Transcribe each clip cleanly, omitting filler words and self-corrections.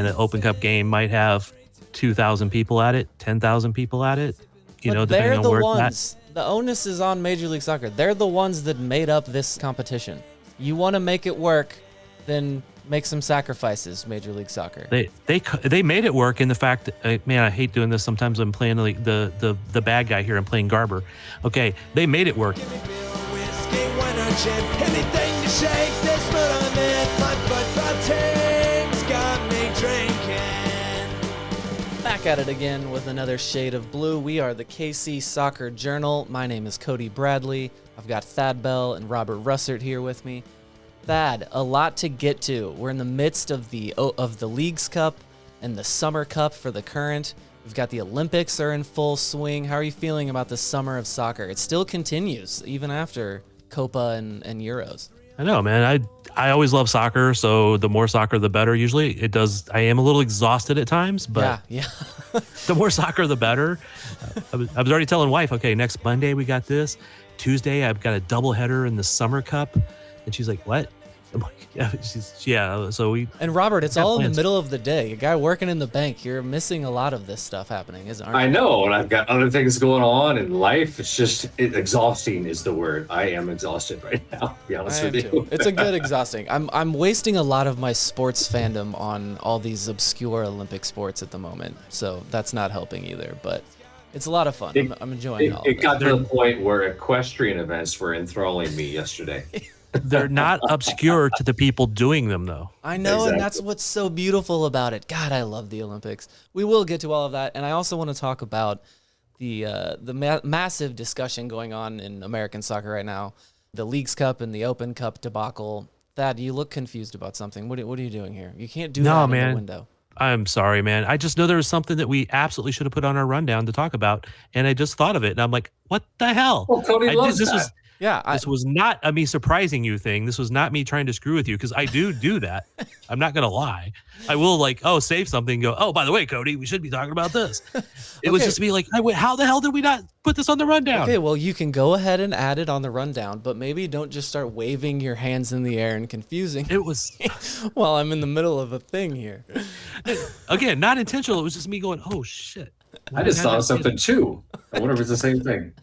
an Open Cup game might have 2,000 people at it, 10,000 people at it, But depending on where it's at. the onus is on Major League Soccer. They're the ones that made up this competition. You want to make it work, then make some sacrifices, Major League Soccer. They made it work in the fact that, man, I hate doing this. Sometimes I'm playing like the bad guy here. I'm playing Garber. Okay, they made it work. Anything to shake this mood I'm in. My football team's got me drinking. Back at it again with another shade of blue. We are the KC Soccer Journal. My name is Cody Bradley. I've got Thad Bell and Robert Russert here with me. Thad, a lot to get to. We're in the midst of the Leagues Cup and the Summer Cup for the current. We've got the Olympics are in full swing. How are you feeling about the summer of soccer? It still continues even after Copa and Euros. I know, man. I always love soccer, so the more soccer, the better. Usually, it does. I am a little exhausted at times, but yeah. the more soccer, the better. I was already telling wife, okay, next Monday we got this. Tuesday I've got a doubleheader in the Summer Cup, and she's like, "What?" I'm like, "Yeah." So we. And Robert, it's all in the middle of the day. A guy working in the bank, you're missing a lot of this stuff happening, aren't you? I know, and I've got other things going on in life. It's just exhausting is the word. I am exhausted right now, to be honest with you. It's a good exhausting. I'm wasting a lot of my sports fandom on all these obscure Olympic sports at the moment, so that's not helping either. But it's a lot of fun. I'm enjoying all of it. It got to the point where equestrian events were enthralling me yesterday. They're not obscure to the people doing them, though. I know, exactly. And that's what's so beautiful about it. God, I love the Olympics. We will get to all of that, and I also want to talk about the massive discussion going on in American soccer right now, the Leagues Cup and the Open Cup debacle. Thad, you look confused about something. What are you doing here? You can't do that in the window. I'm sorry, man. I just know there was something that we absolutely should have put on our rundown to talk about, and I just thought of it, and I'm like, what the hell? Well, Cody loves that. This was not a me surprising you thing. This was not me trying to screw with you, because I do that. I'm not going to lie. I will save something and go, oh, by the way, Cody, we should be talking about this. It was just me like, how the hell did we not put this on the rundown? Okay, well, you can go ahead and add it on the rundown, but maybe don't just start waving your hands in the air and confusing. It was. Well, I'm in the middle of a thing here. Again, not intentional. It was just me going, oh, shit. I just thought of something too. I wonder if it's the same thing.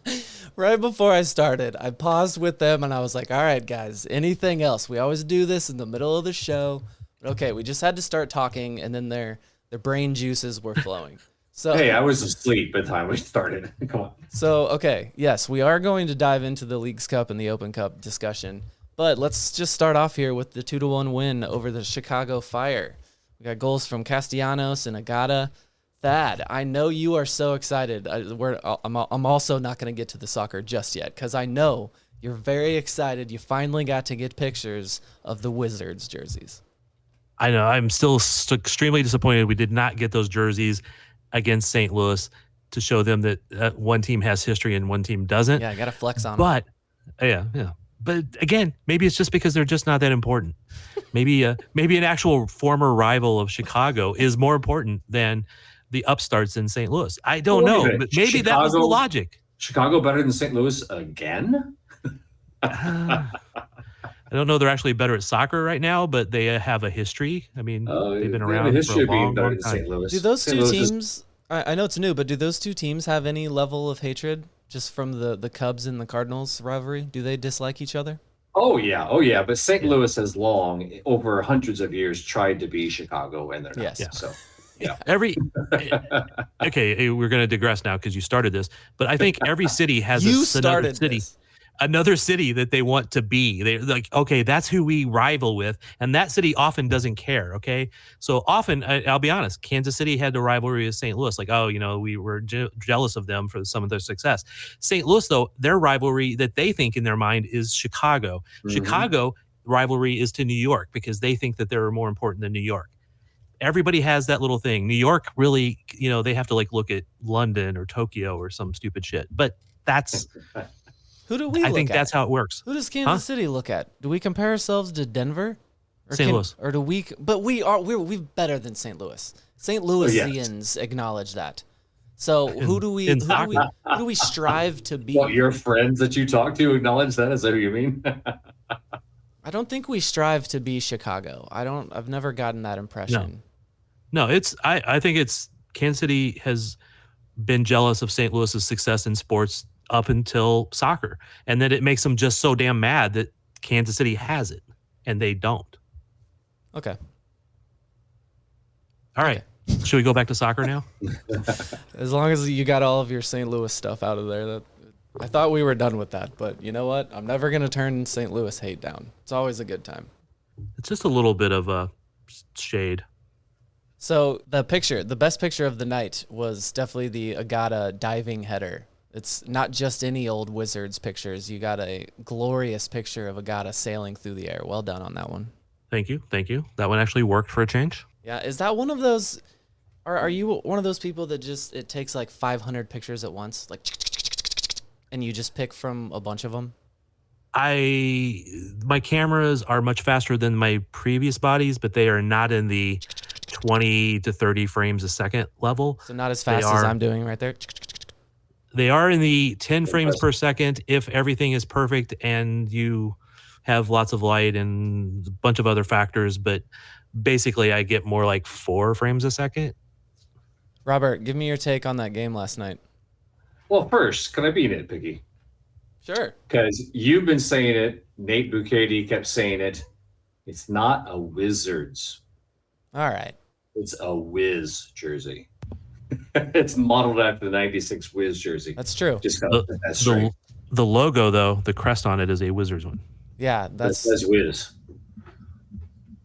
Right before I started, I paused with them and I was like, all right, guys, anything else? We always do this in the middle of the show. But okay, we just had to start talking, and then their brain juices were flowing. So hey, I was asleep by the time we started. Come on. So, okay, yes, we are going to dive into the Leagues Cup and the Open Cup discussion. But let's just start off here with the 2-1 win over the Chicago Fire. We got goals from Castellanos and Agata. Thad, I know you are so excited. I'm also not going to get to the soccer just yet, because I know you're very excited. You finally got to get pictures of the Wizards jerseys. I know. I'm still extremely disappointed we did not get those jerseys against St. Louis to show them that one team has history and one team doesn't. Yeah, I got to flex on them. Yeah. But again, maybe it's just because they're just not that important. Maybe an actual former rival of Chicago is more important than the upstarts in St. Louis. I don't know, but maybe that was the logic. Chicago better than St. Louis again? I don't know. They're actually better at soccer right now, but they have a history. I mean, they've been around for a long time. St. Louis. Do those two teams? I know it's new, but do those two teams have any level of hatred just from the Cubs and the Cardinals rivalry? Do they dislike each other? Oh yeah. But St. Louis has long, over hundreds of years, tried to be Chicago, and they're not. Yes. Yeah. So. Yeah. Okay, we're going to digress now because you started this, but I think every city has another city that they want to be. They're like, okay, that's who we rival with, and that city often doesn't care. Okay, so often, I'll be honest, Kansas City had the rivalry with St. Louis, like, oh, we were jealous of them for some of their success. St. Louis, though, their rivalry that they think in their mind is Chicago. Mm-hmm. Chicago rivalry is to New York because they think that they're more important than New York. Everybody has that little thing. New York really, they have to look at London or Tokyo or some stupid shit. But that's who do we? I think that's how it works. Who does Kansas City look at? Do we compare ourselves to Denver, or St. Louis, or do we? But we're better than St. Louis. St. Louisians acknowledge that. So who do we strive to be? Well, your friends that you talk to acknowledge that. Is that what you mean? I don't think we strive to be Chicago. I've never gotten that impression. No, I think it's Kansas City has been jealous of St. Louis's success in sports up until soccer, and then it makes them just so damn mad that Kansas City has it and they don't. Okay. All right. Should we go back to soccer now? As long as you got all of your St. Louis stuff out of there, I thought we were done with that, but you know what? I'm never gonna turn St. Louis hate down. It's always a good time. It's just a little bit of a shade. So the best picture of the night was definitely the Agata diving header. It's not just any old Wizards pictures. You got a glorious picture of Agata sailing through the air. Well done on that one. Thank you. That one actually worked for a change. Yeah, is that one of those? Are you one of those people that just it takes like 500 pictures at once, like, and you just pick from a bunch of them? My cameras are much faster than my previous bodies, but they are not in the 20 to 30 frames a second level. So not as fast as I'm doing right there. They are in the 10 frames per second if everything is perfect and you have lots of light and a bunch of other factors, but basically I get more like 4 frames a second. Robert, give me your take on that game last night. Well, first, can I be nitpicky? Sure. Because you've been saying it. Nate Bukaty kept saying it. It's not a Wizards. All right. It's a Wiz jersey. It's modeled after the 96 Wiz jersey. That's true. Just got to put that straight. The logo, though, the crest on it is a Wizards one. Yeah, That says Wiz.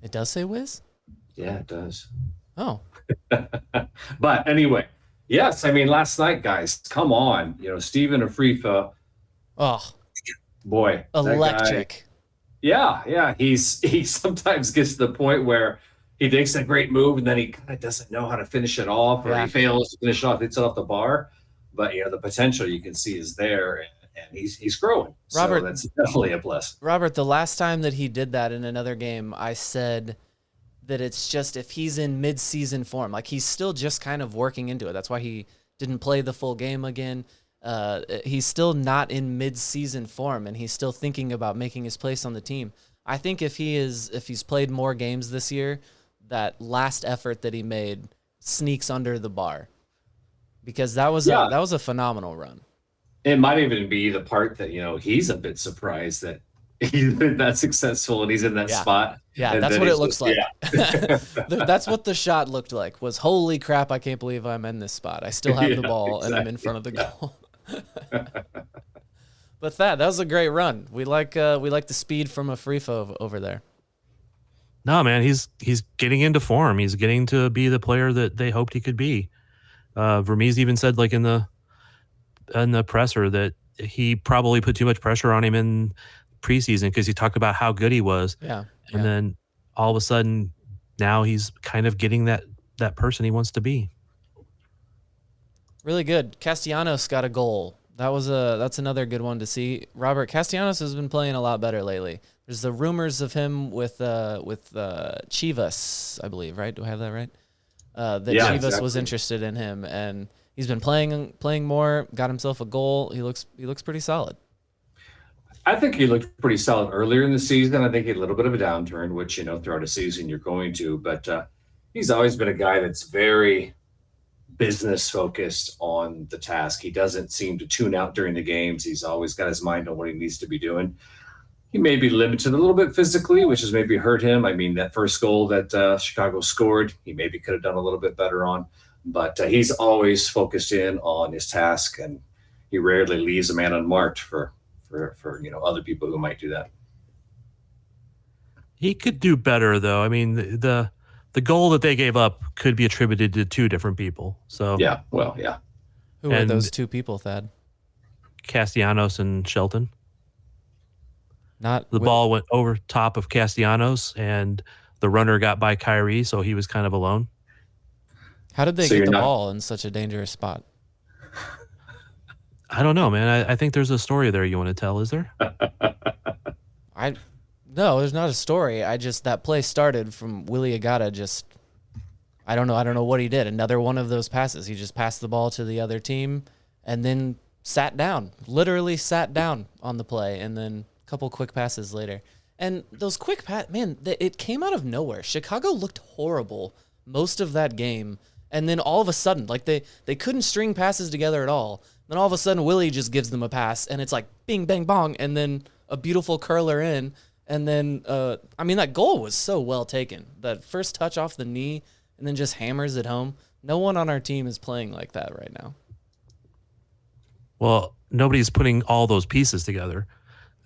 It does say Wiz? Yeah, it does. Oh. But anyway, yes, I mean, last night, guys, come on. Steven Afrifa. Oh. Boy. Electric. Yeah. He sometimes gets to the point where he thinks a great move and then he kind of doesn't know how to finish it off, or he fails to finish it off, hits it off the bar. But the potential you can see is there, and he's growing. Robert, so that's definitely a plus. Robert, the last time that he did that in another game, I said that it's just if he's in mid-season form, like he's still just kind of working into it. That's why he didn't play the full game again. He's still not in mid-season form, and he's still thinking about making his place on the team. I think if he's played more games this year, that last effort that he made sneaks under the bar, because that was a phenomenal run. It might even be the part that he's a bit surprised that he's been that successful and he's in that spot. Yeah, and that's what it looks like. That's what the shot looked like. Was holy crap! I can't believe I'm in this spot. I still have the ball and I'm in front of the goal. But that was a great run. We like the speed from Afrifa over there. No, man, he's getting into form. He's getting to be the player that they hoped he could be. Vermees even said, like in the presser, that he probably put too much pressure on him in preseason because he talked about how good he was. Yeah. And then all of a sudden, now he's kind of getting that person he wants to be. Really good. Castellanos got a goal. That's another good one to see. Robert, Castellanos has been playing a lot better lately. There's the rumors of him with Chivas, I believe, right? Do I have that right? That Chivas was interested in him, and he's been playing more. Got himself a goal. He looks pretty solid. I think he looked pretty solid earlier in the season. I think he had a little bit of a downturn, which throughout a season you're going to. But he's always been a guy that's very business focused on the task. He doesn't seem to tune out during the games. He's always got his mind on what he needs to be doing. He may be limited a little bit physically, which has maybe hurt him. I mean, that first goal that Chicago scored, he maybe could have done a little bit better on. But he's always focused in on his task, and he rarely leaves a man unmarked for other people who might do that. He could do better, though. I mean, the goal that they gave up could be attributed to 2 different people. So yeah. Who are those 2 people, Thad? Castellanos and Shelton. Not the ball went over top of Castellanos, and the runner got by Kyrie, so he was kind of alone. How did they get the ball in such a dangerous spot? I don't know, man. I think there's a story there you want to tell. Is there? No, there's not a story. That play started from Willie Agata. I don't know what he did. Another one of those passes. He just passed the ball to the other team and then literally sat down on the play, and then a couple quick passes later. And those quick it came out of nowhere. Chicago looked horrible most of that game. And then all of a sudden, like they couldn't string passes together at all. Then all of a sudden, Willie just gives them a pass, and it's like bing, bang, bong, and then a beautiful curler in. And then, that goal was so well taken. That first touch off the knee and then just hammers it home. No one on our team is playing like that right now. Well, nobody's putting all those pieces together.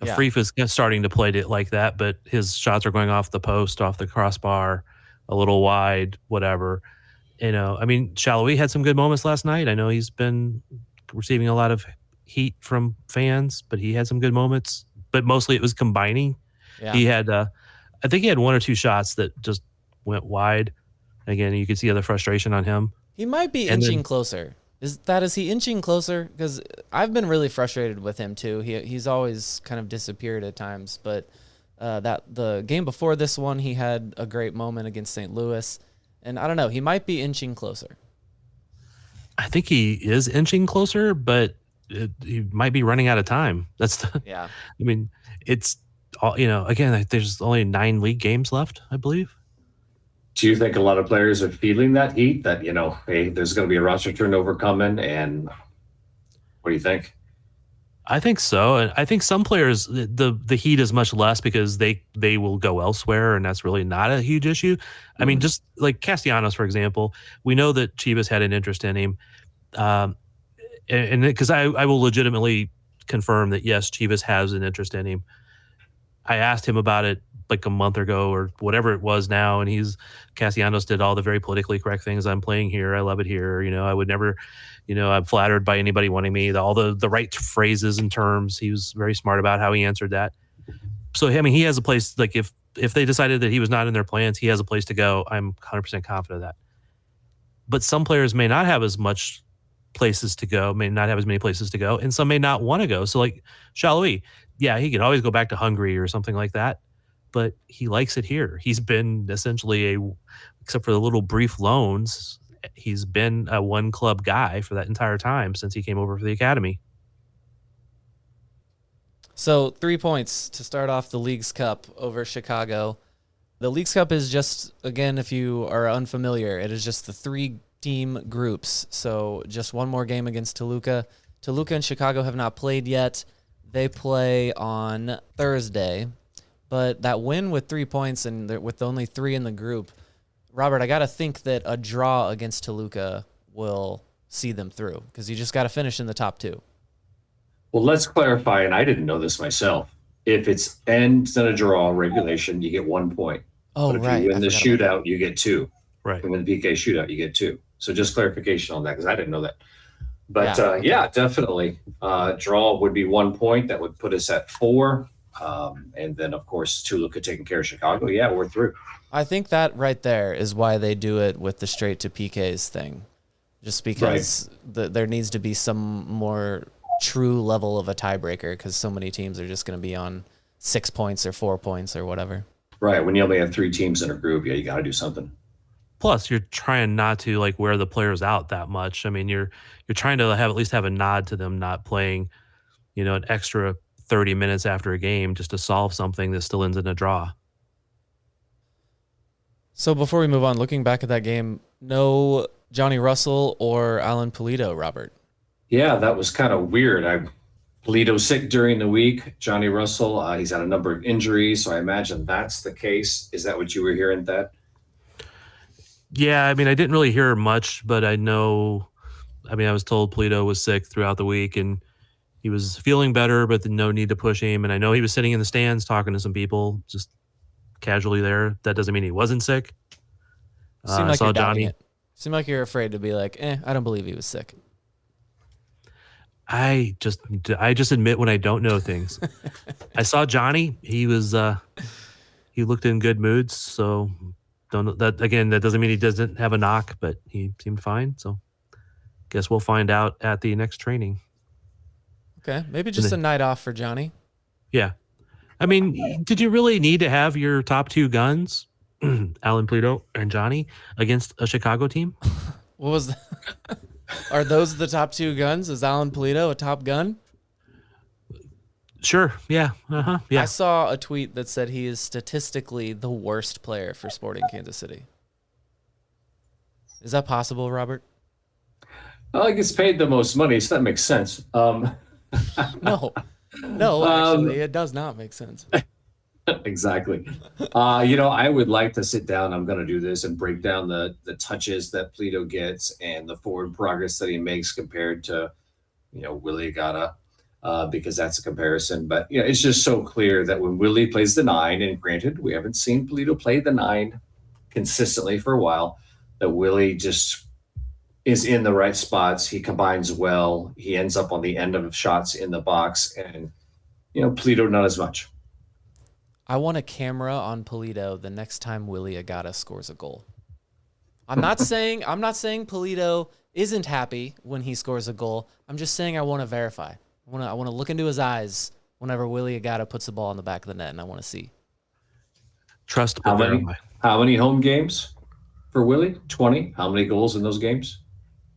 Yeah. Freef is starting to play it like that, but his shots are going off the post, off the crossbar, a little wide, whatever. Shallowy had some good moments last night. I know he's been receiving a lot of heat from fans, but he had some good moments. But mostly it was combining. Yeah. He had, I think he had one or two shots that just went wide. Again, you could see the frustration on him. He might be inching closer. Is he inching closer? Because I've been really frustrated with him too. He's always kind of disappeared at times. But the game before this one, he had a great moment against St. Louis. And I don't know, he might be inching closer. I think he is inching closer, but he might be running out of time. Yeah. It's all, again, there's only 9 league games left, I believe. Do you think a lot of players are feeling that heat that, hey, there's going to be a roster turnover coming? And what do you think? I think so. And I think some players, the heat is much less because they will go elsewhere, and that's really not a huge issue. I mean, just like Castellanos, for example, we know that Chivas had an interest in him. And because I will legitimately confirm that, yes, Chivas has an interest in him. I asked him about it like a month ago or whatever it was now, and Castellanos did all the very politically correct things. I'm playing here. I love it here. I would never, I'm flattered by anybody wanting me. All the right phrases and terms. He was very smart about how he answered that. So, he has a place, like if they decided that he was not in their plans, he has a place to go. I'm 100% confident of that. But some players may not have as much places to go, may not have as many places to go, and some may not want to go. So like Shalhoub, yeah, he could always go back to Hungary or something like that, but he likes it here. He's been essentially except for the little brief loans, he's been a one club guy for that entire time since he came over for the academy. So 3 points to start off the Leagues Cup over Chicago. The Leagues Cup is just, again, if you are unfamiliar, it is just the 3-team groups. So just one more game against Toluca. Toluca and Chicago have not played yet. They play on Thursday. But that win with 3 points and with only 3 in the group, Robert, I got to think that a draw against Toluca will see them through because you just got to finish in the top 2. Well, let's clarify, and I didn't know this myself. If it's ends in a draw regulation, you get 1 point. Oh, but if right. you win the shootout, you get 2. Right. If you win the PK shootout, you get 2. So just clarification on that because I didn't know that. But yeah, definitely. Draw would be 1 point. That would put us at 4. And then, of course, Toluca taking care of Chicago. Yeah, we're through. I think that right there is why they do it with the straight to PKs thing. Just because there needs to be some more true level of a tiebreaker because so many teams are just going to be on 6 points or 4 points or whatever. Right. When you only have 3 teams in a group, yeah, you got to do something. Plus, you're trying not to like wear the players out that much. I mean, you're trying to at least have a nod to them not playing, an extra 30 minutes after a game just to solve something that still ends in a draw. So before we move on, looking back at that game, no Johnny Russell or Alan Pulido, Robert. Yeah, that was kind of weird. Pulido's sick during the week. Johnny Russell, he's had a number of injuries, so I imagine that's the case. Is that what you were hearing, Thad? Yeah, I mean, I didn't really hear much, but I know, I was told Pulido was sick throughout the week and he was feeling better, but no need to push him. And I know he was sitting in the stands talking to some people just casually there. That doesn't mean he wasn't sick. Seemed like you're doubting it. Seemed like you're afraid to be like, I don't believe he was sick. I just admit when I don't know things. I saw Johnny. He was he looked in good moods. So don't know that again. That doesn't mean he doesn't have a knock, but he seemed fine. So guess we'll find out at the next training. Okay, maybe just a night off for Johnny. Yeah, I mean, did you really need to have your top 2 guns, Alan Pulido and Johnny, against a Chicago team? What was that? Are those the top 2 guns? Is Alan Pulido a top gun? Sure. Yeah. Yeah. I saw a tweet that said he is statistically the worst player for Sporting Kansas City. Is that possible, Robert? Well, he gets paid the most money, so that makes sense. No, actually, it does not make sense. Exactly. I would like to sit down. I'm going to do this and break down the touches that Polito gets and the forward progress that he makes compared to, Willie Agata, because that's a comparison. But it's just so clear that when Willie plays the 9, and granted, we haven't seen Polito play the 9 consistently for a while, that Willie just is in the right spots. He combines well. He ends up on the end of shots in the box, and Polito not as much. I want a camera on Polito the next time Willie Agata scores a goal. I'm not saying Polito isn't happy when he scores a goal. I'm just saying I want to verify. I want to look into his eyes whenever Willie Agata puts the ball in the back of the net, and I want to see. Trust. How many home games for Willie? 20. How many goals in those games?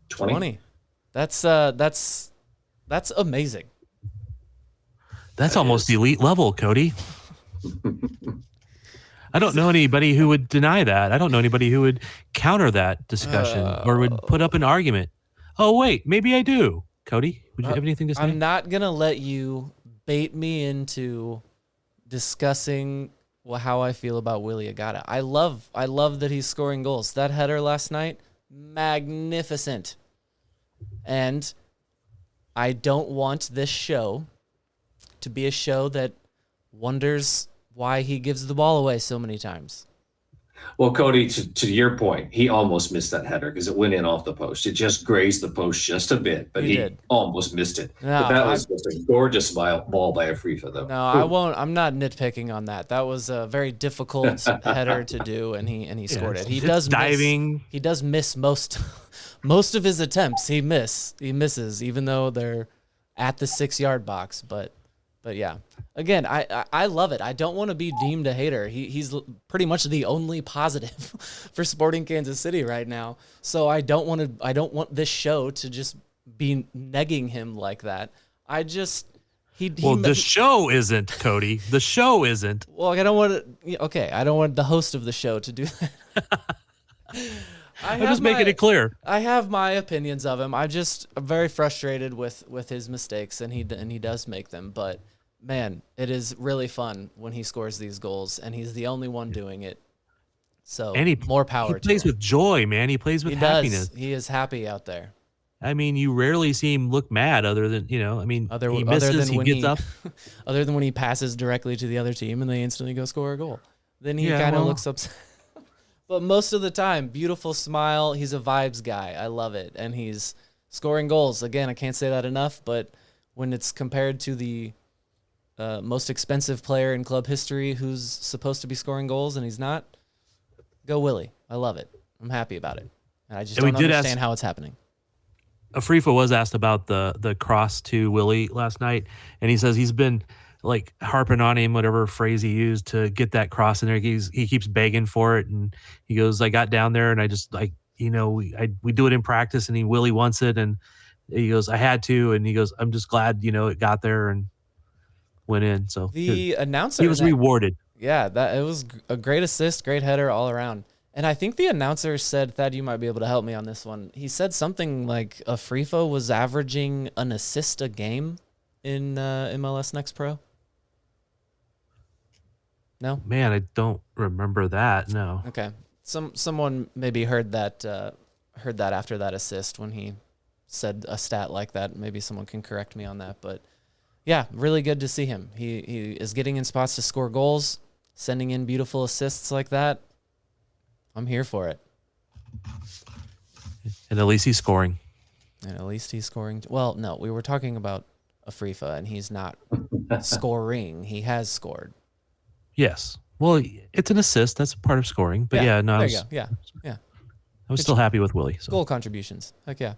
20. That's amazing. That's almost elite level, Cody. I don't know anybody who would deny that. I don't know anybody who would counter that discussion or would put up an argument. Oh, wait, maybe I do. Cody, would you have anything to say? I'm not going to let you bait me into discussing how I feel about Willie Agata. I love that he's scoring goals. That header last night, magnificent. And I don't want this show to be a show that wonders why he gives the ball away so many times. Well, Cody, to your point, he almost missed that header because it went in off the post. It just grazed the post just a bit, but he almost missed it. No, but that was just a gorgeous ball by Afrifa, though. No, I won't. I'm not nitpicking on that. That was a very difficult header to do, and he scored it. He does diving. He does miss most of his attempts. He misses, even though they're at the 6-yard box. But yeah, again, I love it. I don't want to be deemed a hater. He's pretty much the only positive for Sporting Kansas City right now. So I don't want this show to just be negging him like that. The show isn't, Cody. The show isn't. Well, I don't want the host of the show to do that. I'm just making it clear. I have my opinions of him. I'm very frustrated with his mistakes, and he does make them. But man, it is really fun when he scores these goals, and he's the only one doing it. So more power. He plays with joy, man. He plays with happiness. He is happy out there. I mean, you rarely see him look mad other than, he misses, he gets up. Other than when he passes directly to the other team and they instantly go score a goal. Then he kind of looks upset. But most of the time, beautiful smile. He's a vibes guy. I love it. And he's scoring goals. Again, I can't say that enough, but when it's compared to the most expensive player in club history who's supposed to be scoring goals and he's not, go Willie. I love it. I'm happy about it. And I just don't understand how it's happening. Afrifa was asked about the cross to Willie last night, and he says he's been like harping on him, whatever phrase he used, to get that cross in there. He keeps begging for it, and he goes, I got down there and I just we do it in practice, and Willie wants it, and he goes, I had to, and he goes, I'm just glad it got there and went in. So the announcer, he was rewarded. Yeah, it was a great assist, great header all around. And I think the announcer said, Thad, you might be able to help me on this one. He said something like Afrifa was averaging an assist a game in MLS Next Pro. No? Man, I don't remember that. No. Okay. Someone maybe heard that after that assist when he said a stat like that. Maybe someone can correct me on that. But yeah, really good to see him. He is getting in spots to score goals, sending in beautiful assists like that. I'm here for it. And at least he's scoring. Well, no, we were talking about Afrifa, and he's not scoring. He has scored. Yes. Well, it's an assist. That's a part of scoring. But I was still happy with Willie. So. Goal contributions. Heck yeah.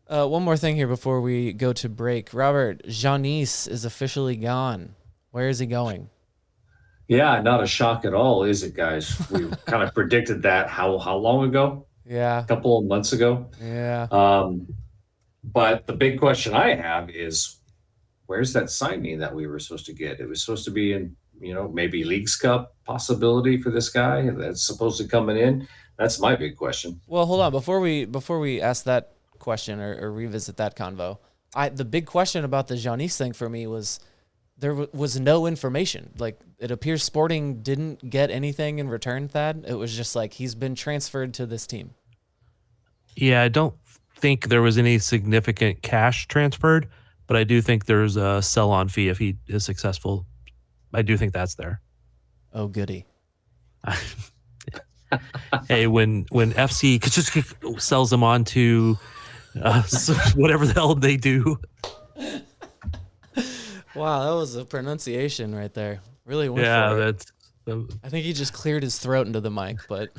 One more thing here before we go to break. Robert, Jeanisse is officially gone. Where is he going? Yeah, not a shock at all, is it, guys? We kind of predicted that how long ago? Yeah. A couple of months ago. Yeah. But the big question I have is, where's that signing that we were supposed to get? It was supposed to be in, maybe Leagues Cup possibility for this guy that's supposed to come in. That's my big question. Well, hold on. Before we ask that question or revisit that convo, the big question about the Giannis thing for me was there was no information. Like, it appears Sporting didn't get anything in return, Thad. It was just like, he's been transferred to this team. Yeah, I don't think there was any significant cash transferred, but I do think there's a sell-on fee if he is successful. I do think that's there. Oh, goody. Hey, when FC just sells them on to whatever the hell they do. Wow, that was a pronunciation right there. Really went Yeah, for it. that's. I think he just cleared his throat into the mic, but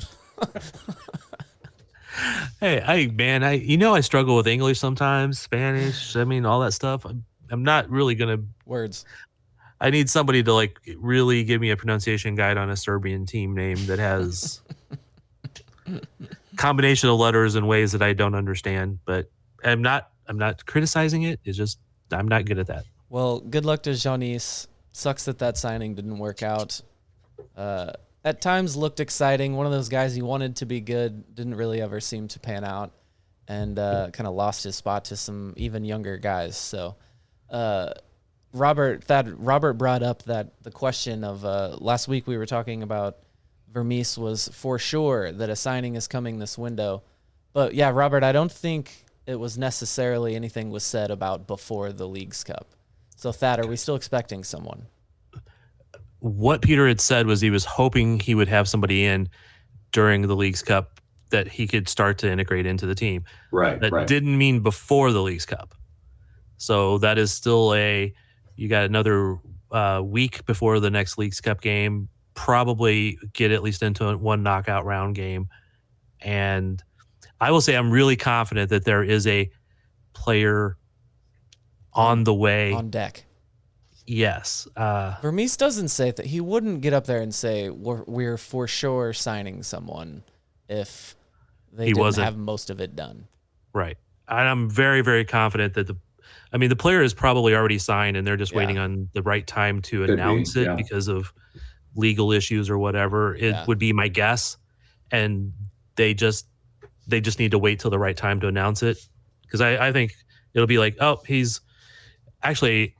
Hey, I struggle with English sometimes, Spanish. I mean, all that stuff. I'm not really gonna. words. I need somebody to like really give me a pronunciation guide on a Serbian team name that has combination of letters in ways that I don't understand. But I'm not criticizing it. It's just I'm not good at that. Well, good luck to Giannis. Sucks that signing didn't work out. At times looked exciting. One of those guys he wanted to be good, didn't really ever seem to pan out, and kind of lost his spot to some even younger guys. So, Robert brought up the question of last week we were talking about Vermes was for sure that a signing is coming this window. But yeah, Robert, I don't think it was necessarily anything was said about before the Leagues Cup. So Thad, are we still expecting someone? What Peter had said was he was hoping he would have somebody in during the Leagues Cup that he could start to integrate into the team. Right. That didn't mean before the Leagues Cup. So that is still you got another week before the next Leagues Cup game, probably get at least into one knockout round game. And I will say I'm really confident that there is a player on the way. On deck. Yes. Vermes doesn't say that. He wouldn't get up there and say we're for sure signing someone if they didn't have most of it done. Right. And I'm very, very confident that the player is probably already signed and they're just waiting on the right time to announce it because of legal issues or whatever. It would be my guess. And they just need to wait till the right time to announce it. Because I think it'll be like, oh, he's actually,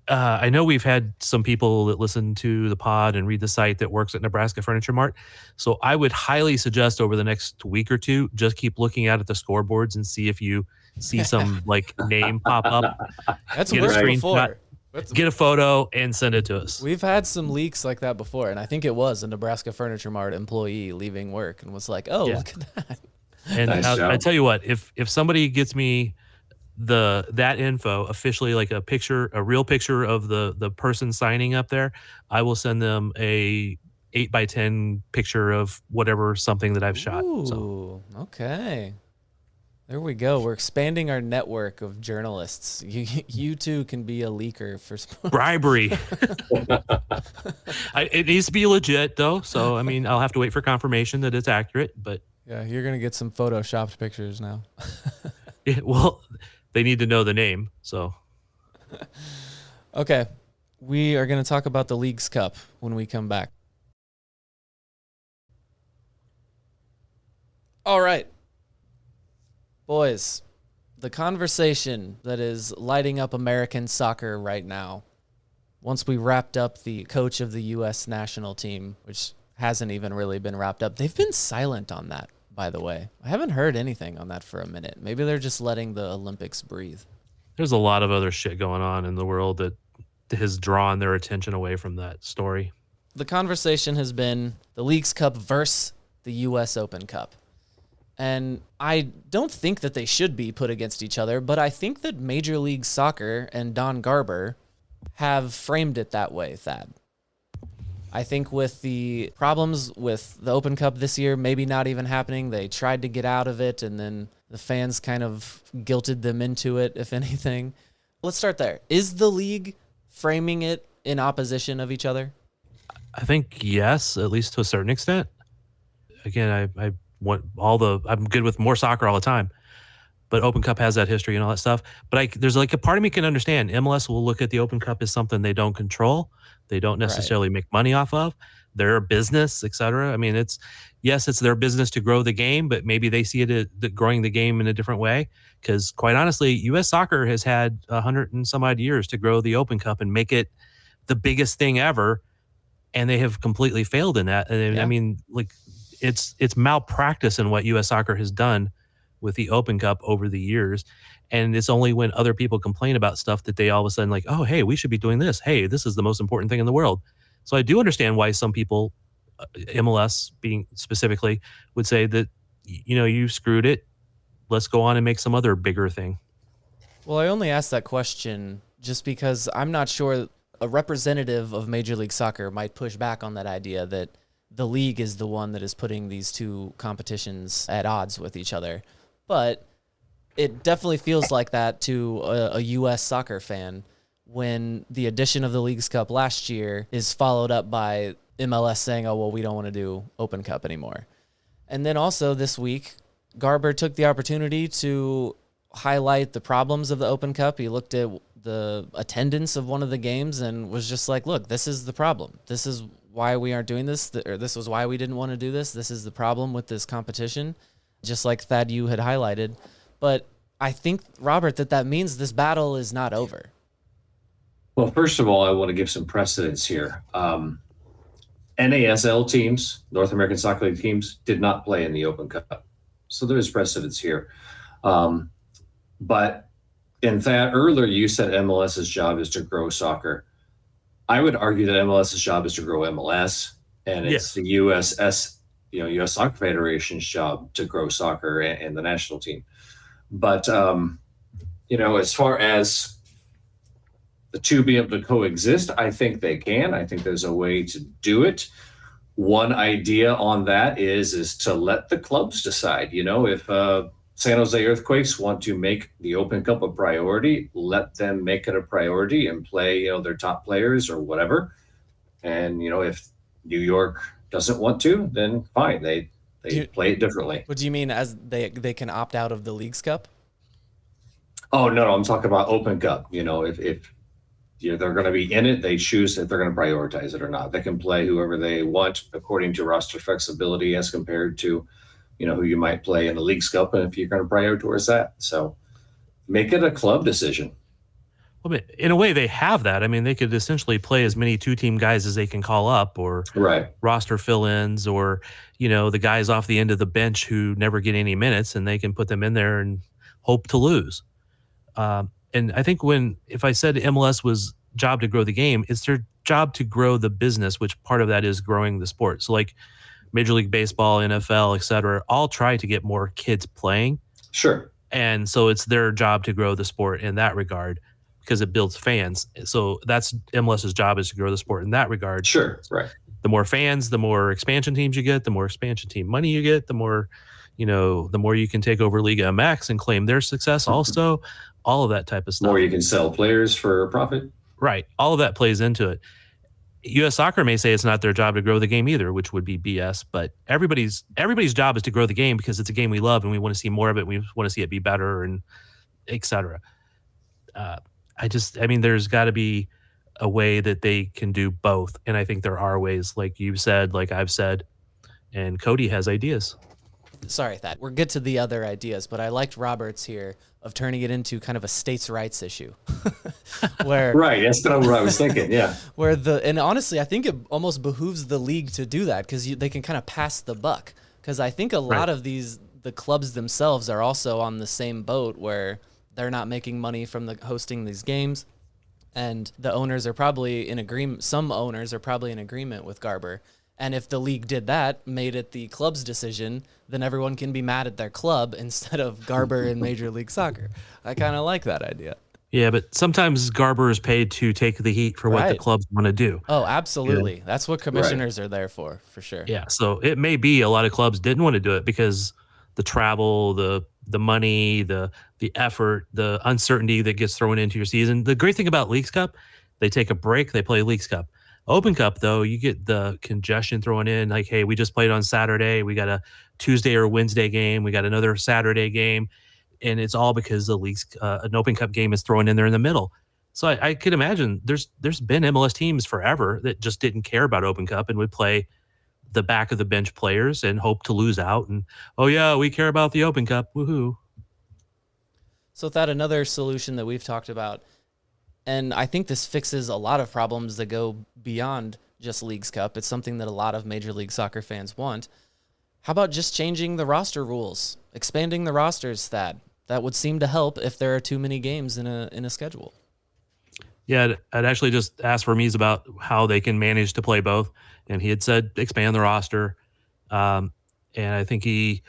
I know we've had some people that listen to the pod and read the site that works at Nebraska Furniture Mart. So I would highly suggest over the next week or two, just keep looking out at the scoreboards and see if you see some like name pop up. That's worked before. Get a photo and send it to us. We've had some leaks like that before, and I think it was a Nebraska Furniture Mart employee leaving work and was like, "Oh, look at that." And Nice I tell you what, if somebody gets me that info officially, like a real picture of the person signing up there, I will send them a 8x10 picture of whatever something that I've shot. Ooh, okay. There we go. We're expanding our network of journalists. You too can be a leaker for bribery. It needs to be legit though. So I mean, I'll have to wait for confirmation that it's accurate. But yeah, you're gonna get some photoshopped pictures now. Yeah, well, they need to know the name. So okay, we are gonna talk about the Leagues Cup when we come back. All right. Boys, the conversation that is lighting up American soccer right now, once we wrapped up the coach of the U.S. national team, which hasn't even really been wrapped up, they've been silent on that, by the way. I haven't heard anything on that for a minute. Maybe they're just letting the Olympics breathe. There's a lot of other shit going on in the world that has drawn their attention away from that story. The conversation has been the Leagues Cup versus the U.S. Open Cup. And I don't think that they should be put against each other, but I think that Major League Soccer and Don Garber have framed it that way, Thad. I think with the problems with the Open Cup this year, maybe not even happening, they tried to get out of it, and then the fans kind of guilted them into it, if anything. Let's start there. Is the league framing it in opposition of each other? I think yes, at least to a certain extent. Again, I want I'm good with more soccer all the time, but Open Cup has that history and all that stuff. But there's like a part of me can understand MLS will look at the Open Cup as something they don't control. They don't necessarily make money off of. their business, etc. I mean, it's their business to grow the game, but maybe they see it growing the game in a different way. Because quite honestly, U.S. soccer has had 100 and some odd years to grow the Open Cup and make it the biggest thing ever, and they have completely failed in that. And I mean, like, it's malpractice in what U.S. soccer has done with the Open Cup over the years. And it's only when other people complain about stuff that they all of a sudden like, oh, hey, we should be doing this. Hey, this is the most important thing in the world. So I do understand why some people, MLS being specifically, would say that, you screwed it. Let's go on and make some other bigger thing. Well, I only asked that question just because I'm not sure a representative of Major League Soccer might push back on that idea that the league is the one that is putting these two competitions at odds with each other. But it definitely feels like that to a U.S. soccer fan when the addition of the Leagues Cup last year is followed up by MLS saying, oh, well, we don't want to do Open Cup anymore. And then also this week, Garber took the opportunity to highlight the problems of the Open Cup. He looked at the attendance of one of the games and was just like, look, this is the problem. This is why we aren't doing this, or this was why we didn't want to do this. This is the problem with this competition, just like Thad, you had highlighted. But I think, Robert, that means this battle is not over. Well, first of all, I want to give some precedence here. NASL teams, North American Soccer League teams, did not play in the Open Cup. So there is precedence here. But in that, earlier you said MLS's job is to grow soccer. I would argue that MLS's job is to grow MLS, and it's the U.S. Soccer Federation's job to grow soccer and the national team. But, as far as the two being able to coexist, I think they can. I think there's a way to do it. One idea on that is to let the clubs decide. If San Jose Earthquakes want to make the Open Cup a priority, let them make it a priority and play, their top players or whatever. And, if New York doesn't want to, then fine. They play it differently. What do you mean as they can opt out of the Leagues Cup? Oh, no, I'm talking about Open Cup. If they're going to be in it, they choose if they're going to prioritize it or not. They can play whoever they want according to roster flexibility as compared to, who you might play in the Leagues Cup and if you're going to prioritize that. So make it a club decision. Well, in a way, they have that. I mean, they could essentially play as many two-team guys as they can call up, or roster fill-ins, or, the guys off the end of the bench who never get any minutes, and they can put them in there and hope to lose. And I think if I said MLS was job to grow the game, it's their job to grow the business, which part of that is growing the sport. So like Major League Baseball, NFL, et cetera, all try to get more kids playing. Sure. And so it's their job to grow the sport in that regard because it builds fans. So that's MLS's job, is to grow the sport in that regard. Sure. Right. The more fans, the more expansion teams you get, the more expansion team money you get, the more you can take over Liga MX and claim their success also. All of that type of stuff. Or you can sell players for a profit. Right. All of that plays into it. U.S. Soccer may say it's not their job to grow the game either, which would be BS. But everybody's job is to grow the game because it's a game we love and we want to see more of it. And we want to see it be better and et cetera. There's got to be a way that they can do both. And I think there are ways, like you've said, like I've said, and Cody has ideas. Sorry, Thad. We'll get to the other ideas, but I liked Robert's here of turning it into kind of a states' rights issue. Where right, that's kind of what I was thinking, yeah. And honestly, I think it almost behooves the league to do that because they can kind of pass the buck. Because I think a lot of the clubs themselves are also on the same boat where they're not making money from hosting these games, and the owners are probably in agreement. Some owners are probably in agreement with Garber. And if the league did that, made it the club's decision, then everyone can be mad at their club instead of Garber in Major League Soccer. I kind of like that idea. Yeah, but sometimes Garber is paid to take the heat for what the clubs want to do. Oh, absolutely. Yeah. That's what commissioners are there for sure. Yeah, so it may be a lot of clubs didn't want to do it because the travel, the money, the effort, the uncertainty that gets thrown into your season. The great thing about Leagues Cup, they take a break, they play Leagues Cup. Open Cup, though, you get the congestion thrown in. Like, hey, we just played on Saturday. We got a Tuesday or Wednesday game. We got another Saturday game. And it's all because the leagues, an Open Cup game is thrown in there in the middle. So I could imagine there's been MLS teams forever that just didn't care about Open Cup and would play the back of the bench players and hope to lose out. And, oh, yeah, we care about the Open Cup. Woohoo. So that another solution that we've talked about, and I think this fixes a lot of problems that go beyond just Leagues Cup. It's something that a lot of Major League Soccer fans want. How about just changing the roster rules, expanding the rosters, Thad? That would seem to help if there are too many games in a schedule. Yeah, I'd actually just asked Vermees about how they can manage to play both, and he had said expand the roster. And I think he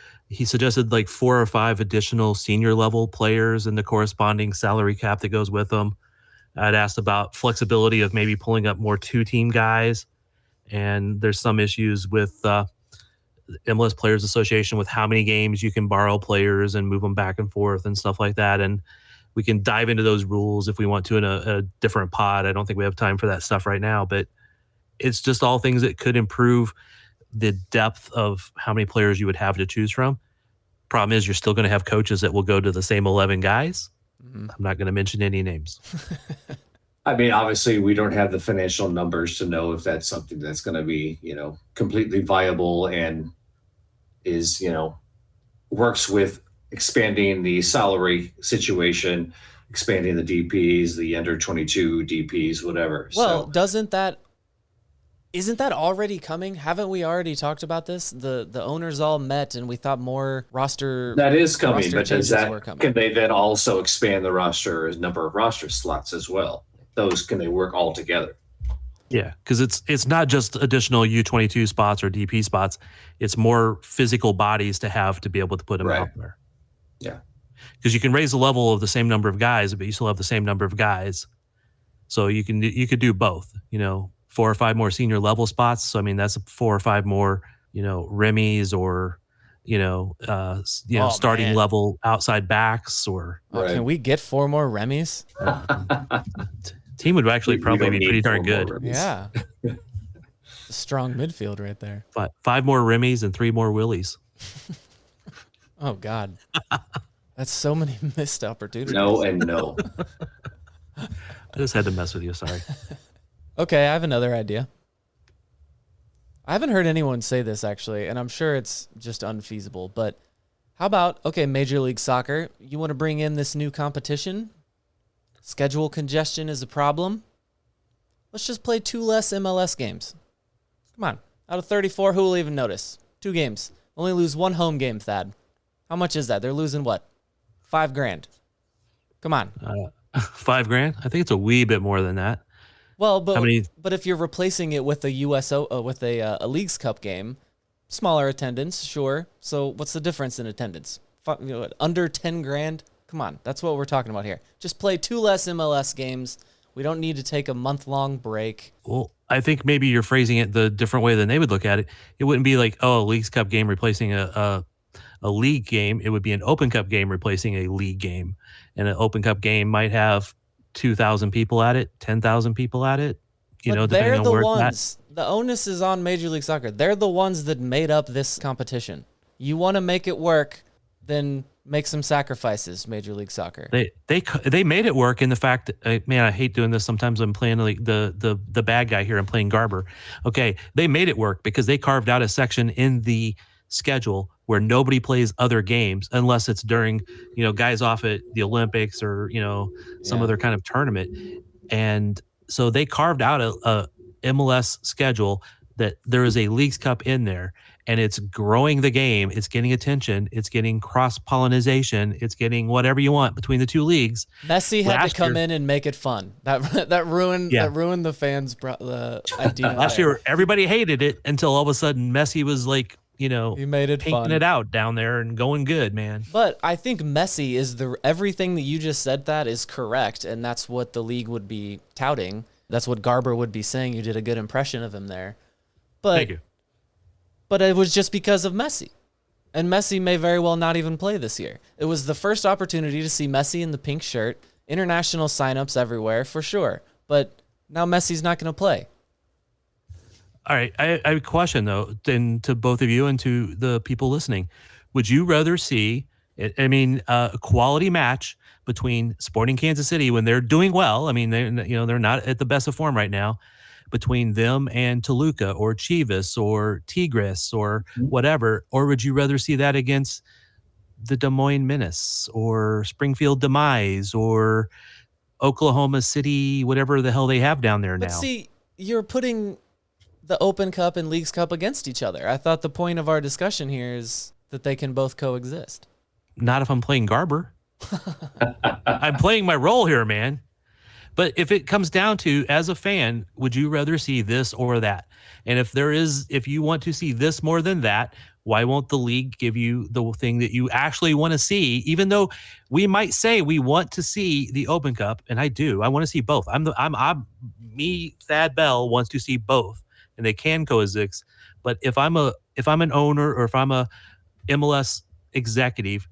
suggested like 4 or 5 additional senior level players and the corresponding salary cap that goes with them. I'd asked about flexibility of maybe pulling up more 2-team guys, and there's some issues with MLS Players Association with how many games you can borrow players and move them back and forth and stuff like that. And we can dive into those rules if we want to in a different pod. I don't think we have time for that stuff right now, but it's just all things that could improve the depth of how many players you would have to choose from. Problem is, you're still going to have coaches that will go to the same 11 guys. I'm not going to mention any names. I mean, obviously, we don't have the financial numbers to know if that's something that's going to be, completely viable and is, works with expanding the salary situation, expanding the DPs, the under 22 DPs, whatever. Well, isn't that already coming? Haven't we already talked about this? The owners all met and we thought more roster. That is coming, but coming. Can they then also expand the number of roster slots as well? Can they work all together? Yeah, because it's not just additional U22 spots or DP spots. It's more physical bodies to have to be able to put them out there. Yeah. Because you can raise the level of the same number of guys, but you still have the same number of guys. So you could do both, 4 or 5 more senior level spots. So, I mean, that's 4 or 5 more, Remy's or, starting level outside backs or. Can we get 4 more Remy's? Team would actually probably be pretty darn good. Yeah. A strong midfield right there. 5 more Remy's and 3 more Willies. Oh, God. That's so many missed opportunities. No and no. I just had to mess with you. Sorry. Okay, I have another idea. I haven't heard anyone say this, actually, and I'm sure it's just unfeasible, but how about, Major League Soccer, you want to bring in this new competition? Schedule congestion is a problem. Let's just play 2 less MLS games. Come on. Out of 34, who will even notice? 2 games. Only lose 1 home game, Thad. How much is that? They're losing what? $5,000. Come on. $5,000? I think it's a wee bit more than that. Well, but if you're replacing it with a Leagues Cup game, smaller attendance, sure. So what's the difference in attendance? Under $10,000? Come on, that's what we're talking about here. Just play 2 less MLS games. We don't need to take a month-long break. Well, I think maybe you're phrasing it the different way than they would look at it. It wouldn't be like, a Leagues Cup game replacing a league game. It would be an Open Cup game replacing a league game. And an Open Cup game might have 2,000 people at it, 10,000 people at it. They're the ones. The onus is on Major League Soccer. They're the ones that made up this competition. You want to make it work, then make some sacrifices, Major League Soccer. They made it work in the fact that, man, I hate doing this. Sometimes I'm playing like the bad guy here. I'm playing Garber. Okay, they made it work because they carved out a section in the schedule where nobody plays other games unless it's during, guys off at the Olympics or, some other kind of tournament. And so they carved out a MLS schedule that there is a Leagues Cup in there, and it's growing the game. It's getting attention. It's getting cross-pollination. It's getting whatever you want between the 2 leagues. Messi had to come in and make it fun. That ruined the fans' idea. Last year, everybody hated it until all of a sudden Messi was like, he made it painting fun. It out down there and going good, man. But I think Messi is everything that you just said, that is correct, and that's what the league would be touting. That's what Garber would be saying. You did a good impression of him there. But, thank you. But it was just because of Messi. And Messi may very well not even play this year. It was the first opportunity to see Messi in the pink shirt. International signups everywhere, for sure. But now Messi's not going to play. All right. I have a question, though, and to both of you and to the people listening. Would you rather see I mean, a quality match between Sporting Kansas City when they're doing well. I mean, they're not at the best of form right now. Between them and Toluca or Chivas or Tigres or whatever, or would you rather see that against the Des Moines Menace or Springfield Demise or Oklahoma City, whatever the hell they have down there now? But see, you're putting the Open Cup and Leagues Cup against each other. I thought the point of our discussion here is that they can both coexist. Not if I'm playing Garber. I'm playing my role here, man. But if it comes down to, as a fan, would you rather see this or that? And if you want to see this more than that, why won't the league give you the thing that you actually want to see? Even though we might say we want to see the Open Cup, and I do, I want to see both. Thad Bell wants to see both, and they can coexist. But if I'm an owner or if I'm a MLS executive,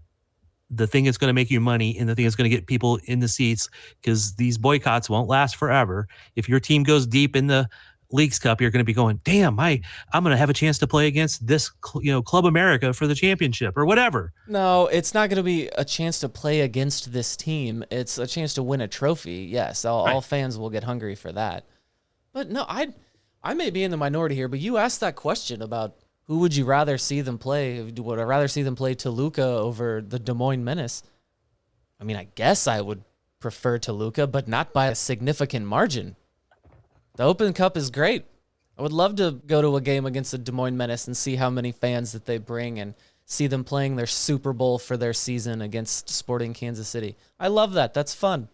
the thing that's going to make you money and the thing that's going to get people in the seats, because these boycotts won't last forever. If your team goes deep in the Leagues Cup, you're going to be going, damn, I'm going to have a chance to play against this, Club America for the championship or whatever. No, it's not going to be a chance to play against this team. It's a chance to win a trophy. Yes, all fans will get hungry for that. But no, I may be in the minority here, but you asked that question about who would you rather see them play? Would I rather see them play Toluca over the Des Moines Menace? I mean, I guess I would prefer Toluca, but not by a significant margin. The Open Cup is great. I would love to go to a game against the Des Moines Menace and see how many fans that they bring and see them playing their Super Bowl for their season against Sporting Kansas City. I love that. That's fun.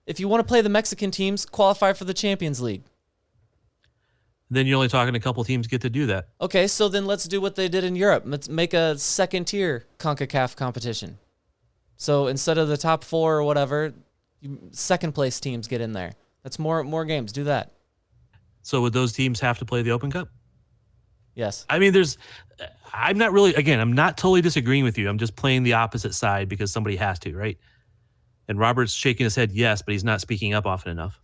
If you want to play the Mexican teams, qualify for the Champions League. Then you're only talking a couple teams get to do that. Okay, so then let's do what they did in Europe. Let's make a second-tier CONCACAF competition. So instead of the top 4 or whatever, second-place teams get in there. That's more games. Do that. So would those teams have to play the Open Cup? Yes. I mean, I'm not totally disagreeing with you. I'm just playing the opposite side because somebody has to, right? And Robert's shaking his head yes, but he's not speaking up often enough.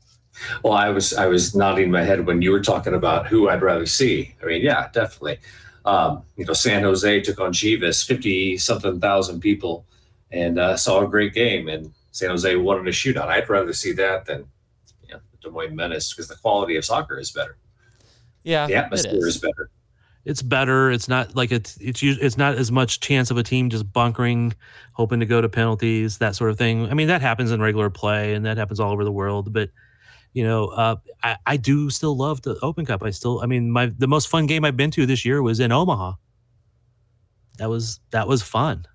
Well, I was nodding my head when you were talking about who I'd rather see. I mean, yeah, definitely. San Jose took on Chivas, 50-something thousand people, and saw a great game. And San Jose won in a shootout. I'd rather see that than the Des Moines Menace because the quality of soccer is better. Yeah, the atmosphere is better. It's better. It's not like it's not as much chance of a team just bunkering, hoping to go to penalties, that sort of thing. I mean, that happens in regular play, and that happens all over the world, but. I do still love the Open Cup. The most fun game I've been to this year was in Omaha. That was fun.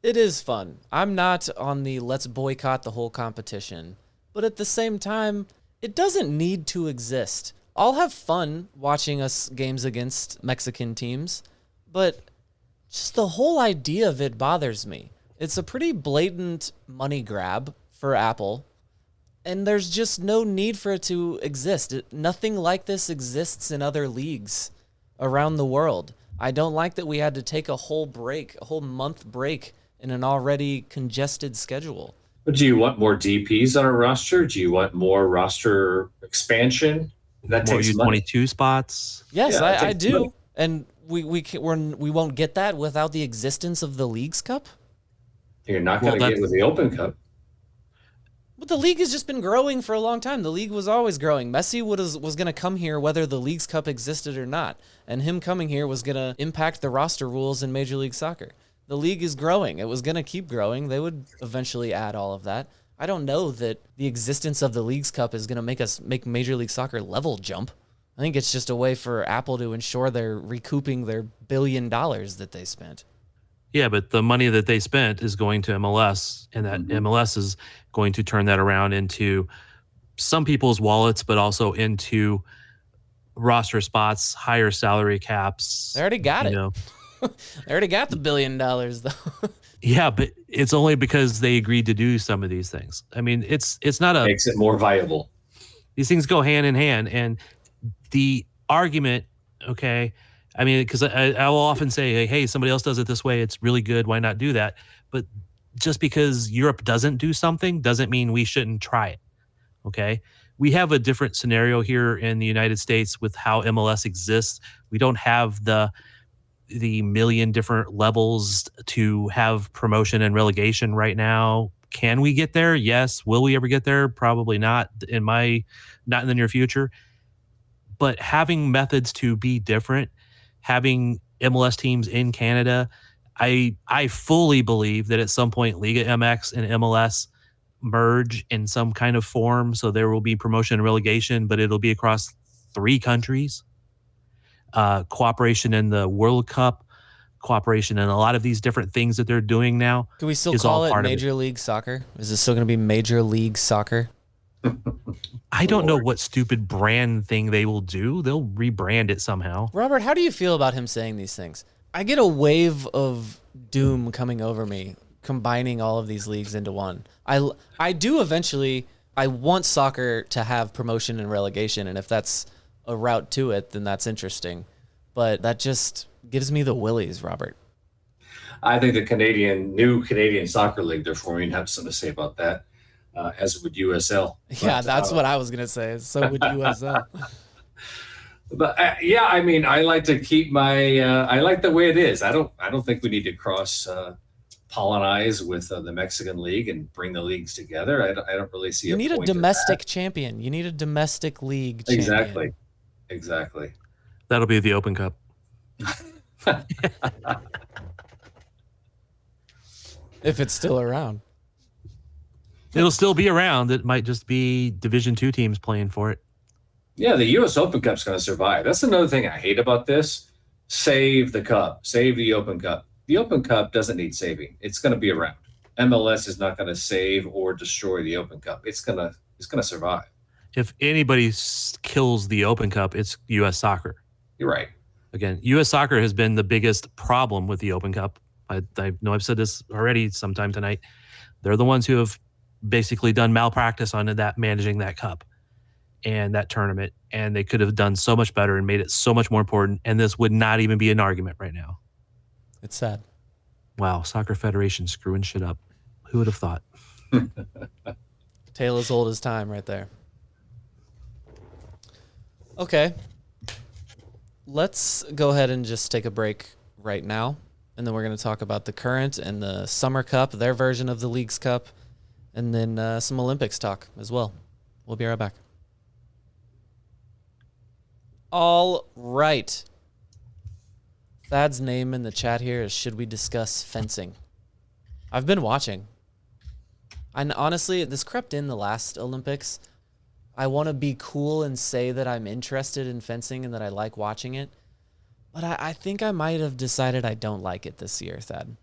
It is fun. I'm not on the let's boycott the whole competition, but at the same time, it doesn't need to exist. I'll have fun watching us games against Mexican teams, but just the whole idea of it bothers me. It's a pretty blatant money grab for Apple. And there's just no need for it to exist. Nothing like this exists in other leagues around the world. I don't like that we had to take a whole month break in an already congested schedule. But do you want more DPs on our roster? Do you want more roster expansion? That more takes money. U22 spots. Yes, Yeah, I do. money. And we won't get that without the existence of the Leagues Cup? You're not going to get with the Open Cup. But the league has just been growing for a long time. The league was always growing. Messi was going to come here whether the Leagues Cup existed or not. And him coming here was going to impact the roster rules in Major League Soccer. The league is growing. It was going to keep growing. They would eventually add all of that. I don't know that the existence of the Leagues Cup is going to make Major League Soccer level jump. I think it's just a way for Apple to ensure they're recouping their $1 billion that they spent. Yeah, but the money that they spent is going to MLS, and that MLS is going to turn that around into some people's wallets, but also into roster spots, higher salary caps. They already got it. They already got the $1 billion, though. Yeah, but it's only because they agreed to do some of these things. I mean, it's not a... Makes it more viable. These things go hand in hand, and the argument, okay... I mean, because I will often say, hey, somebody else does it this way. It's really good. Why not do that? But just because Europe doesn't do something doesn't mean we shouldn't try it. Okay. We have a different scenario here in the United States with how MLS exists. We don't have the the million different levels to have promotion and relegation right now. Can we get there? Yes. Will we ever get there? Probably not not in the near future. But having methods to be different, having MLS teams in Canada, I fully believe that at some point Liga MX and MLS merge in some kind of form. So there will be promotion and relegation, but it'll be across 3 countries. Cooperation in the World Cup, cooperation in a lot of these different things that they're doing now. Can we still call it Major League Soccer? Is it still going to be Major League Soccer? I don't know what stupid brand thing they will do. They'll rebrand it somehow. Robert, how do you feel about him saying these things? I get a wave of doom coming over me, combining all of these leagues into one. I do eventually. I want soccer to have promotion and relegation, and if that's a route to it, then that's interesting. But that just gives me the willies, Robert. I think the new Canadian Soccer League they're forming have something to say about that, as would USL. Yeah, that's what I was going to say. So would USL. But yeah, I mean, I like to keep my. I like the way it is. I don't think we need to cross pollinize with the Mexican League and bring the leagues together. I don't really see. You need a domestic champion. You need a domestic league. Champion. Exactly. That'll be the Open Cup. If it's still around. It'll still be around. It might just be Division II teams playing for it. Yeah, the U.S. Open Cup's going to survive. That's another thing I hate about this. Save the Cup. Save the Open Cup. The Open Cup doesn't need saving. It's going to be around. MLS is not going to save or destroy the Open Cup. It's going to survive. If anybody kills the Open Cup, it's U.S. Soccer. You're right. Again, U.S. Soccer has been the biggest problem with the Open Cup. I know I've said this already sometime tonight. They're the ones who have basically done malpractice on that, managing that cup and that tournament. And they could have done so much better and made it so much more important. And this would not even be an argument right now. It's sad. Wow. Soccer Federation screwing shit up. Who would have thought? Tale as old as time right there. Okay. Let's go ahead and just take a break right now. And then we're going to talk about the current and the Summer Cup, their version of the League's Cup, and then some Olympics talk as well. We'll be right back. All right. Thad's name in the chat here is Should We Discuss Fencing? I've been watching. And honestly, this crept in the last Olympics. I want to be cool and say that I'm interested in fencing and that I like watching it. But I think I might have decided I don't like it this year, Thad.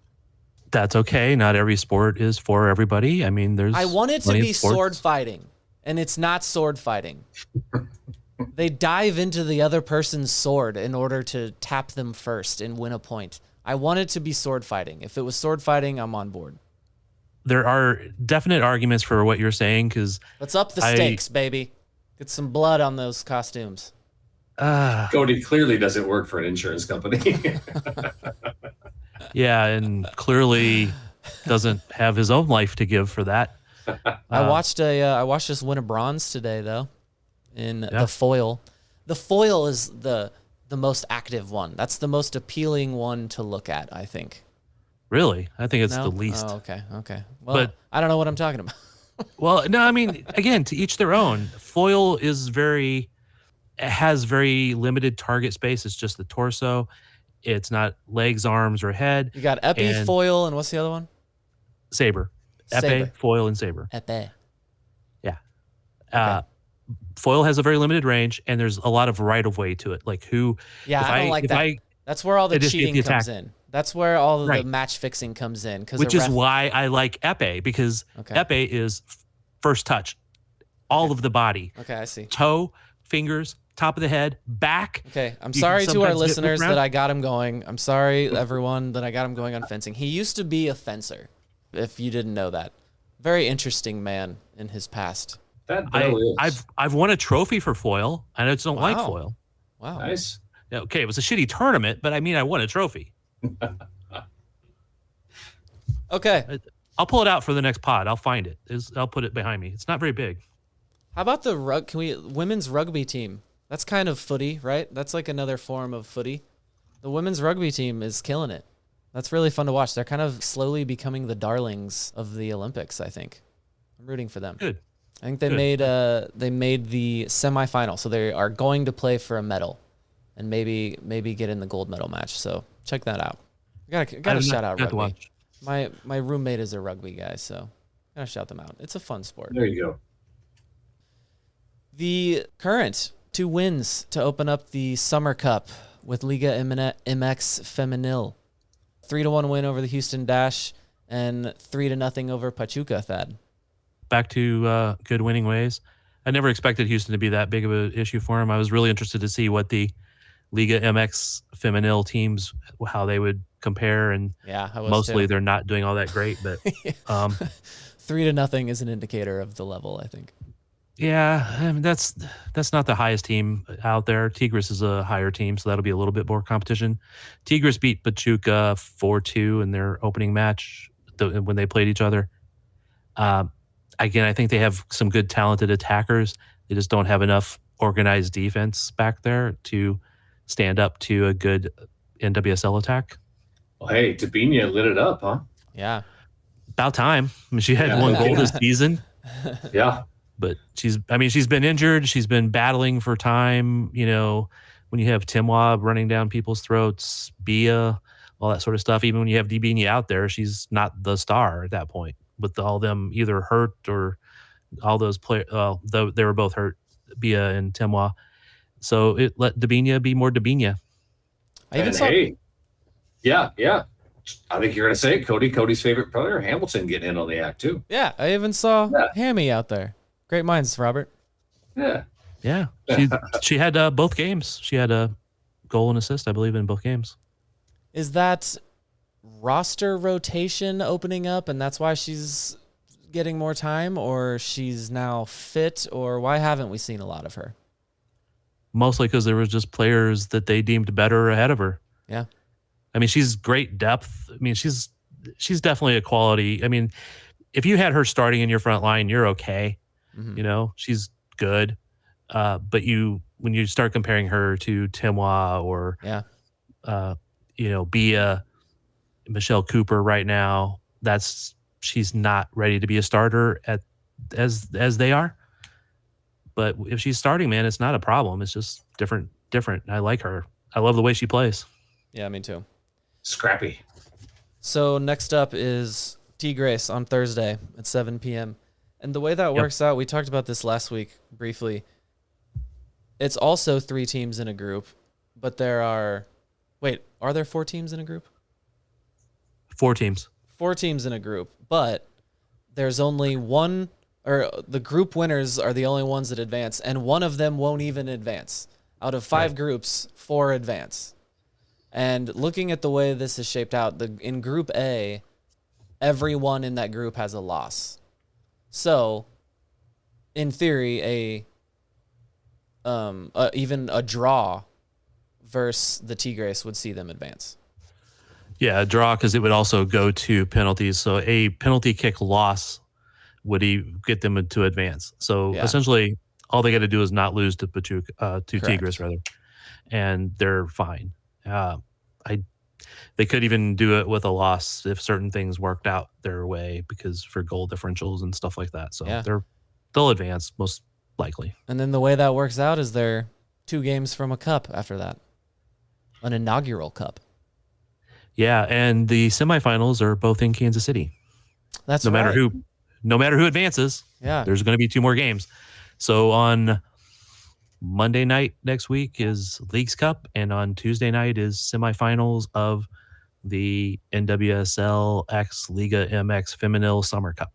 That's okay. Not every sport is for everybody. I mean, I want it to be sword fighting, and it's not sword fighting. They dive into the other person's sword in order to tap them first and win a point. I want it to be sword fighting. If it was sword fighting, I'm on board. There are definite arguments for what you're saying because let's up the stakes, baby. Get some blood on those costumes. Cody clearly doesn't work for an insurance company. Yeah, and clearly doesn't have his own life to give for that. I watched us win a bronze today though, in the foil. The foil is the most active one. That's the most appealing one to look at, I think. Really? I think it's the least. Oh, okay. Well, but I don't know what I'm talking about. Well, no, I mean, again, to each their own. Foil has very limited target space. It's just the torso. It's not legs, arms, or head. You got Epee, foil, and what's the other one? Saber. Epee, foil, and saber. Epee. Yeah. Okay. Foil has a very limited range, and there's a lot of right-of-way to it. Like who... Yeah, I don't like that. That's where all the cheating comes in. That's where all of the match fixing comes in. Which is why I like Epee, because Epee is first touch. All of the body. Okay, I see. Toe, fingers, top of the head, back. Okay, I'm sorry to our listeners that I got him going. I'm sorry, everyone, that I got him going on fencing. He used to be a fencer, if you didn't know that. Very interesting man in his past. I've won a trophy for foil. I just don't like foil. Wow. Nice. Okay, it was a shitty tournament, but I mean, I won a trophy. Okay. I'll pull it out for the next pod. I'll find it. I'll put it behind me. It's not very big. How about the women's rugby team? That's kind of footy, right? That's like another form of footy. The women's rugby team is killing it. That's really fun to watch. They're kind of slowly becoming the darlings of the Olympics, I think. I'm rooting for them. Good. I think they made the semifinal, so they are going to play for a medal, and maybe get in the gold medal match. So check that out. Gotta shout out rugby. My roommate is a rugby guy, so gotta shout them out. It's a fun sport. There you go. The current 2 wins to open up the Summer Cup with Liga MX Femenil. 3-1 win over the Houston Dash and 3-0 over Pachuca, Thad. Back to good winning ways. I never expected Houston to be that big of an issue for him. I was really interested to see what the Liga MX Femenil teams, how they would compare. And mostly they're not doing all that great. But 3-0 is an indicator of the level, I think. Yeah, I mean, that's not the highest team out there. Tigres is a higher team, so that'll be a little bit more competition. Tigres beat Pachuca 4-2 in their opening match when they played each other. Again, I think they have some good, talented attackers. They just don't have enough organized defense back there to stand up to a good NWSL attack. Well, hey, Dabinia lit it up, huh? Yeah. About time. I mean, she had 1 goal this season. Yeah. But she's been injured. She's been battling for time. You know, when you have Timois running down people's throats, Bia, all that sort of stuff. Even when you have Dabinia out there, she's not the star at that point. With all them either hurt or all those players, though they were both hurt, Bia and Timois. So it let Dabinia be more Dabinia. Yeah. I think you're going to say Cody's favorite player, Hamilton, getting in on the act too. Yeah, I even saw Hammy out there. Great minds, Robert. Yeah. She had both games. She had a goal and assist, I believe, in both games. Is that roster rotation opening up, and that's why she's getting more time, or she's now fit, or why haven't we seen a lot of her? Mostly because there was just players that they deemed better ahead of her. Yeah. I mean, she's great depth. I mean, she's definitely a quality. I mean, if you had her starting in your front line, you're okay. Mm-hmm. You know, she's good. But when you start comparing her to Timois or, Bia, Michelle Cooper right now, she's not ready to be a starter as they are. But if she's starting, man, it's not a problem. It's just different. I like her. I love the way she plays. Yeah, me too. Scrappy. So next up is Tigres on Thursday at 7 p.m. And the way that works out, we talked about this last week briefly. It's also 3 teams in a group, but are there 4 teams in a group? 4 teams. 4 teams in a group, but there's only one, or the group winners are the only ones that advance, and one of them won't even advance. Out of 5 groups, 4 advance. And looking at the way this is shaped out, in Group A, everyone in that group has a loss. So, in theory, even a draw versus the Tigres would see them advance. Yeah, a draw, because it would also go to penalties. So a penalty kick loss would get them to advance. So essentially, all they got to do is not lose to Pachuca, Tigres rather, and they're fine. They could even do it with a loss if certain things worked out their way, because for goal differentials and stuff like that. So they'll advance most likely. And then the way that works out is they're 2 games from a cup after that, an inaugural cup. Yeah, and the semifinals are both in Kansas City. That's no matter who advances. Yeah, there's going to be 2 more games. So on Monday night next week is Leagues Cup, and on Tuesday night is semifinals of the NWSL X Liga MX Femenil Summer Cup.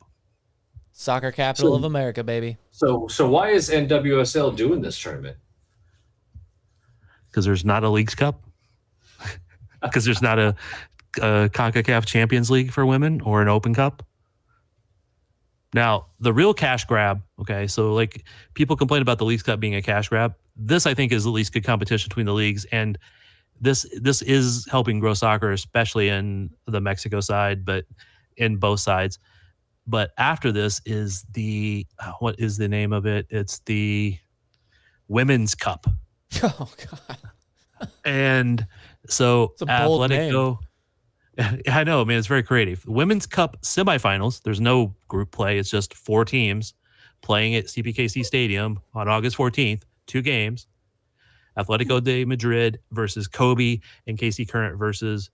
Soccer capital of America, baby. So why is NWSL doing this tournament? Because there's not a Leagues Cup. Because there's not a CONCACAF Champions League for women or an Open Cup. Now, the real cash grab, okay, so like people complain about the Leagues Cup being a cash grab. This, I think, is at least good competition between the leagues, and this is helping grow soccer, especially in the Mexico side, but in both sides. But after this is what is the name of it? It's the Women's Cup. Oh, God. And so It's a bold Atletico, I know, man, it's very creative. Women's Cup semifinals, there's no group play. It's just 4 teams playing at CPKC Stadium on August 14th, 2 games. Atletico de Madrid versus Kobe, and KC Current versus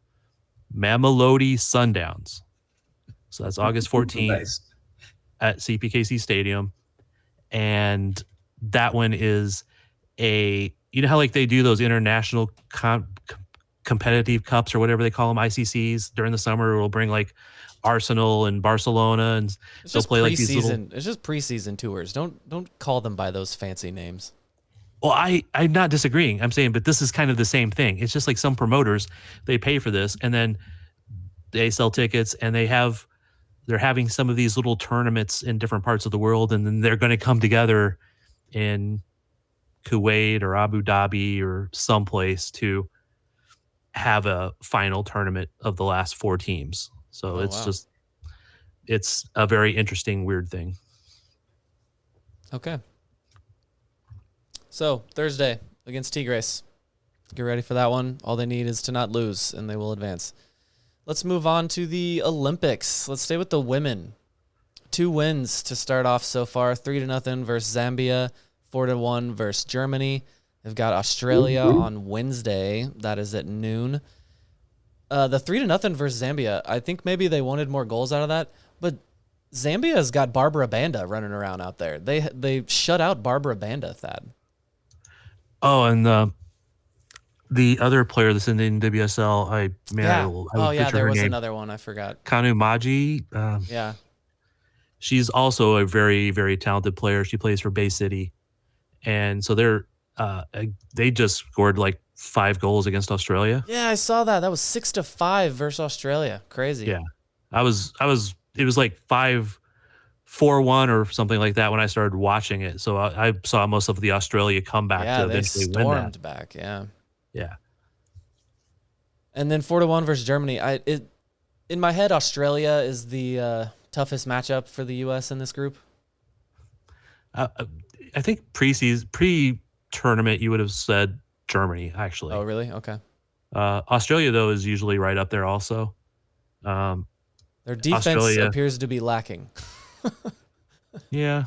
Mamelodi Sundowns. So that's August 14th Nice. at CPKC Stadium. And that one is you know how like they do those international competitive cups or whatever they call them, ICCs during the summer. We'll bring like Arsenal and Barcelona, and they'll play like these little. It's just preseason tours. Don't call them by those fancy names. Well, I'm not disagreeing. I'm saying, but this is kind of the same thing. It's just like some promoters, they pay for this and then they sell tickets, and they're having some of these little tournaments in different parts of the world, and then they're going to come together in Kuwait or Abu Dhabi or someplace to have a final tournament of the last 4 teams. So it's a very interesting, weird thing. Okay. So Thursday against Tigres. Get ready for that one. All they need is to not lose, and they will advance. Let's move on to the Olympics. Let's stay with the women. 2 wins to start off so far: 3-0 versus Zambia, 4-1 versus Germany. They've got Australia on Wednesday. That is at noon. The 3-0 versus Zambia, I think maybe they wanted more goals out of that, but Zambia's got Barbara Banda running around out there. They shut out Barbara Banda, Thad. Oh, and the other player that's in the NWSL, I would there her was name. another one. I forgot. Kanu Maji. Yeah. She's also a very, very talented player. She plays for Bay City. And so they just scored like 5 goals against Australia. Yeah, I saw that. That was 6-5 versus Australia. Crazy. Yeah. It was like 5-4-1 or something like that when I started watching it. So I saw most of the Australia comeback to eventually win that. Stormed back, yeah. Yeah. And then 4-1 versus Germany. In my head, Australia is the toughest matchup for the U.S. in this group. I think pre-tournament you would have said Germany, actually. Oh, really? Okay. Australia, though, is usually right up there also. Their defense appears to be lacking. Yeah.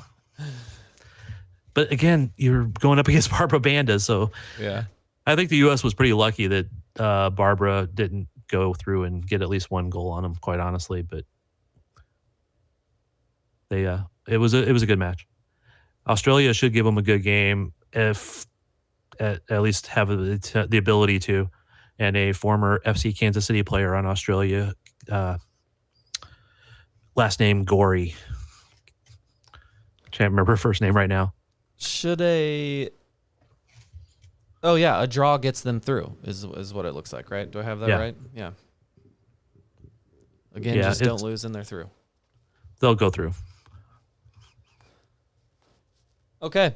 But again, you're going up against Barbara Banda, so yeah. I think the U.S. was pretty lucky that Barbara didn't go through and get at least 1 goal on them, quite honestly. But it was a good match. Australia should give them a good game if at least have the ability to. And a former FC Kansas City player on Australia, last name Gorey. Can't remember her first name right now. A draw gets them through is what it looks like, right? Do I have that right? Yeah. Again, just don't lose and they're through. They'll go through. Okay.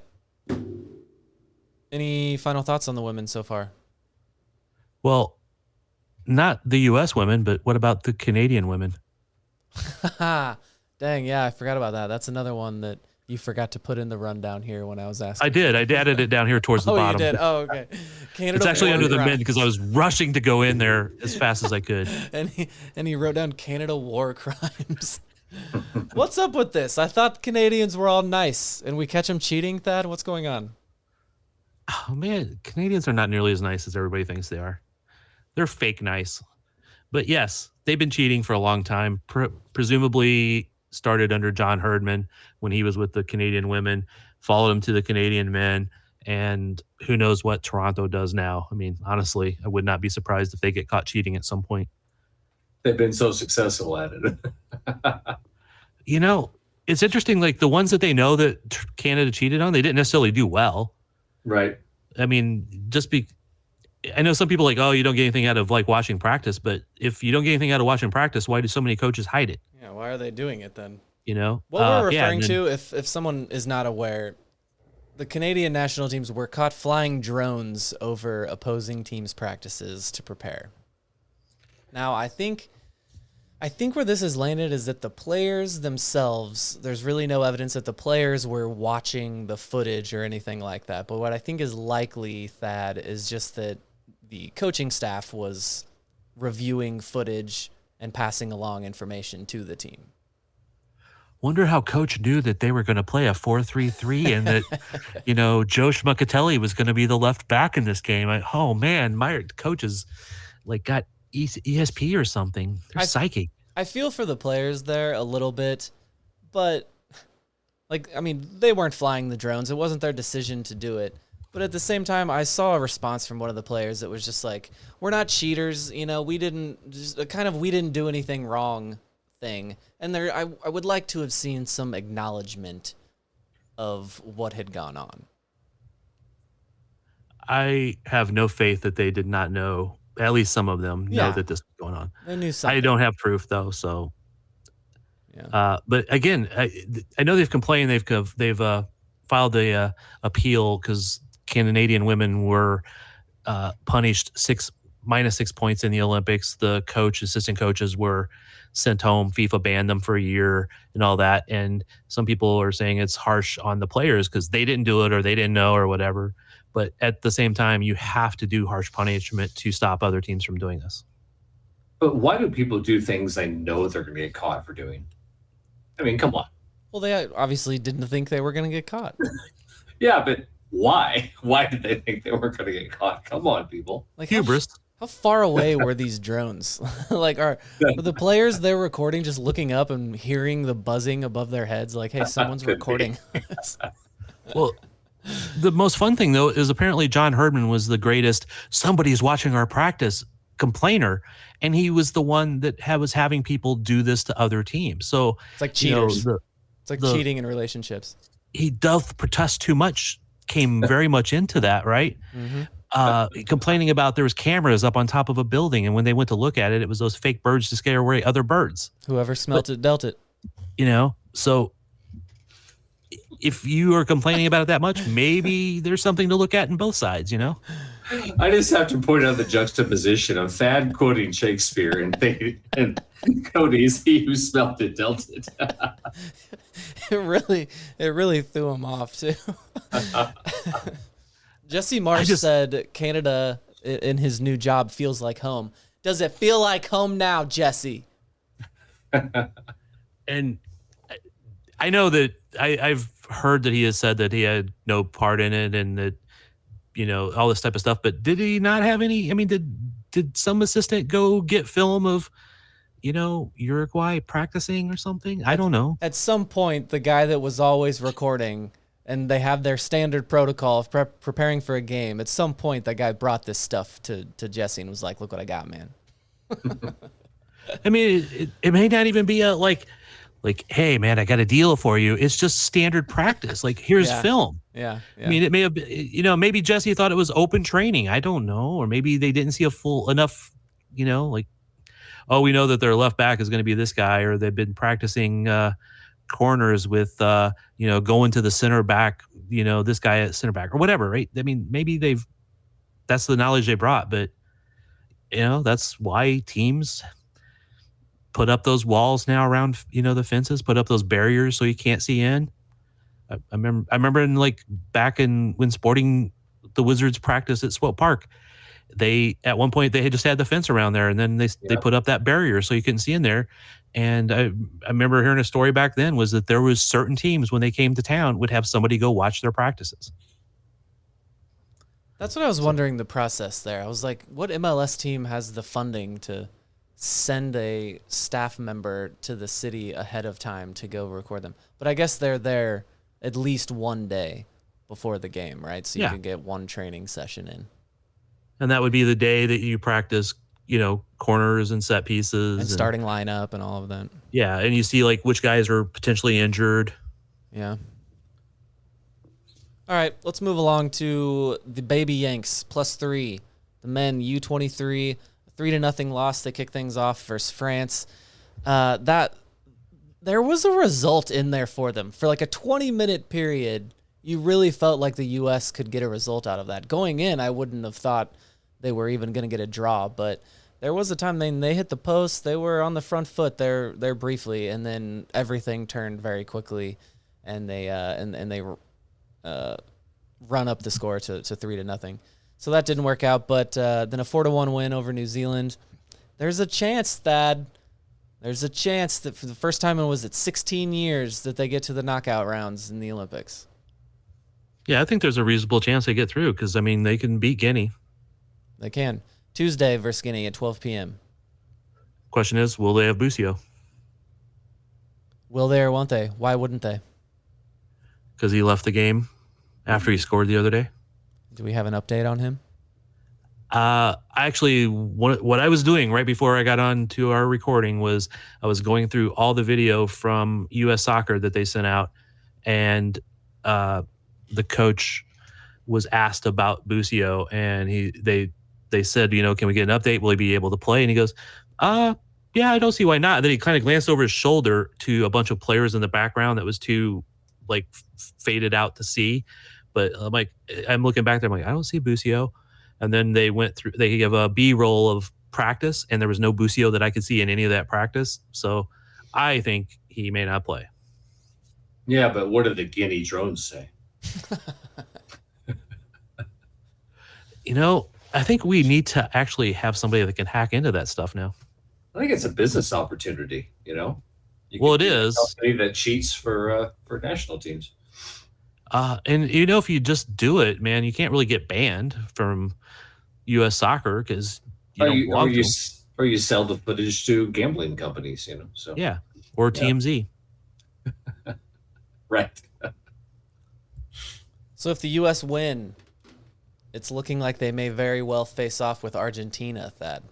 Any final thoughts on the women so far? Well, not the U.S. women, but what about the Canadian women? Dang, yeah, I forgot about that. That's another one that you forgot to put in the rundown here when I was asking. I did. I added it down here towards the bottom. Oh, you did? Oh, okay. Canada it's actually war under the crimes. men because I was rushing to go in there as fast as I could. and he wrote down Canada war crimes. What's up with this? I thought Canadians were all nice, and we catch them cheating, Thad? What's going on? Oh, man, Canadians are not nearly as nice as everybody thinks they are. They're fake nice. But yes, they've been cheating for a long time, presumably started under John Herdman when he was with the Canadian women, followed him to the Canadian men, and who knows what Toronto does now. I mean, honestly, I would not be surprised if they get caught cheating at some point. They've been so successful at it. You know, it's interesting, like the ones that they know that Canada cheated on, they didn't necessarily do well. Right. I mean, I know some people are like, oh, you don't get anything out of like watching practice, but if you don't get anything out of watching practice, why do so many coaches hide it? Yeah, why are they doing it then? You know? What we're referring to, if someone is not aware, the Canadian national teams were caught flying drones over opposing teams' practices to prepare. Now, I think where this has landed is that the players themselves, there's really no evidence that the players were watching the footage or anything like that. But what I think is likely, Thad, is just that the coaching staff was reviewing footage and passing along information to the team. Wonder how coach knew that they were going to play a 4-3-3 and that, Joe Schmuckatelli was going to be the left back in this game. Oh man, my coach is like got ESP or something. They're psychic. I feel for the players there a little bit, but they weren't flying the drones. It wasn't their decision to do it. But at the same time, I saw a response from one of the players that was just like, we're not cheaters. We didn't do anything wrong thing. And I would like to have seen some acknowledgement of what had gone on. I have no faith that they did not know. At least some of them know that this was going on. They knew something. I don't have proof though, so. Yeah. But again, I know they've complained. They've filed a appeal because Canadian women were punished -6 points in the Olympics. The assistant coaches were sent home. FIFA banned them for a year and all that. And some people are saying it's harsh on the players because they didn't do it or they didn't know or whatever. But at the same time, you have to do harsh punishment to stop other teams from doing this. But why do people do things they know they're going to get caught for doing? I mean, come on. Well, they obviously didn't think they were going to get caught. Yeah, but why? Why did they think they weren't going to get caught? Come on, people. Like hubris. How far away were these drones? Were the players they're recording just looking up and hearing the buzzing above their heads? Like, hey, someone's recording. Well, the most fun thing, though, is apparently John Herdman was the greatest somebody's watching our practice complainer, and he was the one that was having people do this to other teams. So it's like cheaters. It's like cheating in relationships. He doth protest too much came very much into that, right? Mm-hmm. Complaining about there was cameras up on top of a building, and when they went to look at it, it was those fake birds to scare away other birds. Whoever smelt it dealt it. So if you are complaining about it that much, maybe there's something to look at in both sides, I just have to point out the juxtaposition of Thad quoting Shakespeare and Cody's "He who smelt it dealt it." It really threw him off too. Jesse Marsh said Canada in his new job feels like home. Does it feel like home now, Jesse? And I know that I've heard that he has said that he had no part in it and that, all this type of stuff. But did he not have any? I mean, did some assistant go get film of, Uruguay practicing or something? I don't know. At some point, the guy that was always recording, and they have their standard protocol of preparing for a game. At some point, that guy brought this stuff to Jesse and was like, "Look what I got, man." I mean, it may not even be a like, hey, man, I got a deal for you. It's just standard practice. Like, here's film. Yeah. I mean, it may have been, maybe Jesse thought it was open training. I don't know. Or maybe they didn't see a full enough, like, oh, we know that their left back is going to be this guy, or they've been practicing corners with, going to the center back, this guy at center back or whatever, right? I mean, maybe that's the knowledge they brought, but, that's why teams put up those walls now around, the fences, put up those barriers so you can't see in. I remember in back when Sporting the Wizards practiced at Swope Park, at one point they had just had the fence around there, and then they put up that barrier so you couldn't see in there. And I remember hearing a story back then was that there was certain teams when they came to town would have somebody go watch their practices. That's what I was wondering, the process there. I was like, what MLS team has the funding to send a staff member to the city ahead of time to go record them? But I guess they're there at least one day before the game, right? So you can get one training session in. And that would be the day that you practice, corners and set pieces. And starting lineup and all of that. Yeah, and you see which guys are potentially injured. Yeah. All right, let's move along to the Baby Yanks, +3. The men, U23, 3-0 loss. They kick things off versus France. There was a result in there for them. For a 20-minute period, you really felt like the U.S. could get a result out of that. Going in, I wouldn't have thought they were even going to get a draw, but there was a time they hit the post. They were on the front foot there briefly, and then everything turned very quickly, and they run up the score to 3-0. So that didn't work out, but then a 4-1 win over New Zealand. There's a chance, Thad. There's a chance that for the first time in, 16 years, that they get to the knockout rounds in the Olympics. Yeah, I think there's a reasonable chance they get through because, I mean, they can beat Guinea. They can. Tuesday versus Guinea at 12 p.m. Question is, will they have Busio? Will they or won't they? Why wouldn't they? Because he left the game after he scored the other day. Do we have an update on him? Actually, what I was doing right before I got on to our recording was I was going through all the video from U.S. Soccer that they sent out, and the coach was asked about Busio, and they said, can we get an update? Will he be able to play? And he goes, yeah, I don't see why not. And then he kind of glanced over his shoulder to a bunch of players in the background that was too faded out to see. But I'm looking back there, I'm like, I don't see Busio. And then they gave a B-roll of practice, and there was no Busio that I could see in any of that practice. So I think he may not play. Yeah, but what did the Guinea drones say? I think we need to actually have somebody that can hack into that stuff now. I think it's a business opportunity, Well, it is. Somebody that cheats for national teams. And if you just do it, man, you can't really get banned from U.S. Soccer because or you sell the footage to gambling companies, So yeah, or TMZ. Right. So if the U.S. win, it's looking like they may very well face off with Argentina, Thad.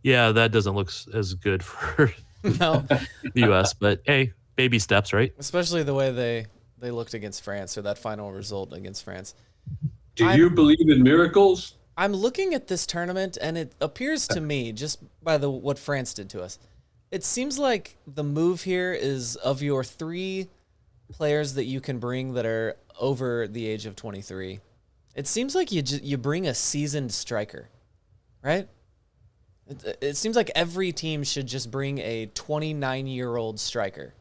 Yeah, that doesn't look as good for No. the U.S., but hey, baby steps, right? Especially the way they looked against France, or that final result against France. Do you believe in miracles? I'm looking at this tournament, and it appears to me, just by what France did to us, it seems like the move here is of your 3 players that you can bring that are over the age of 23. It seems like you bring a seasoned striker, right? It seems like every team should just bring a 29-year-old striker.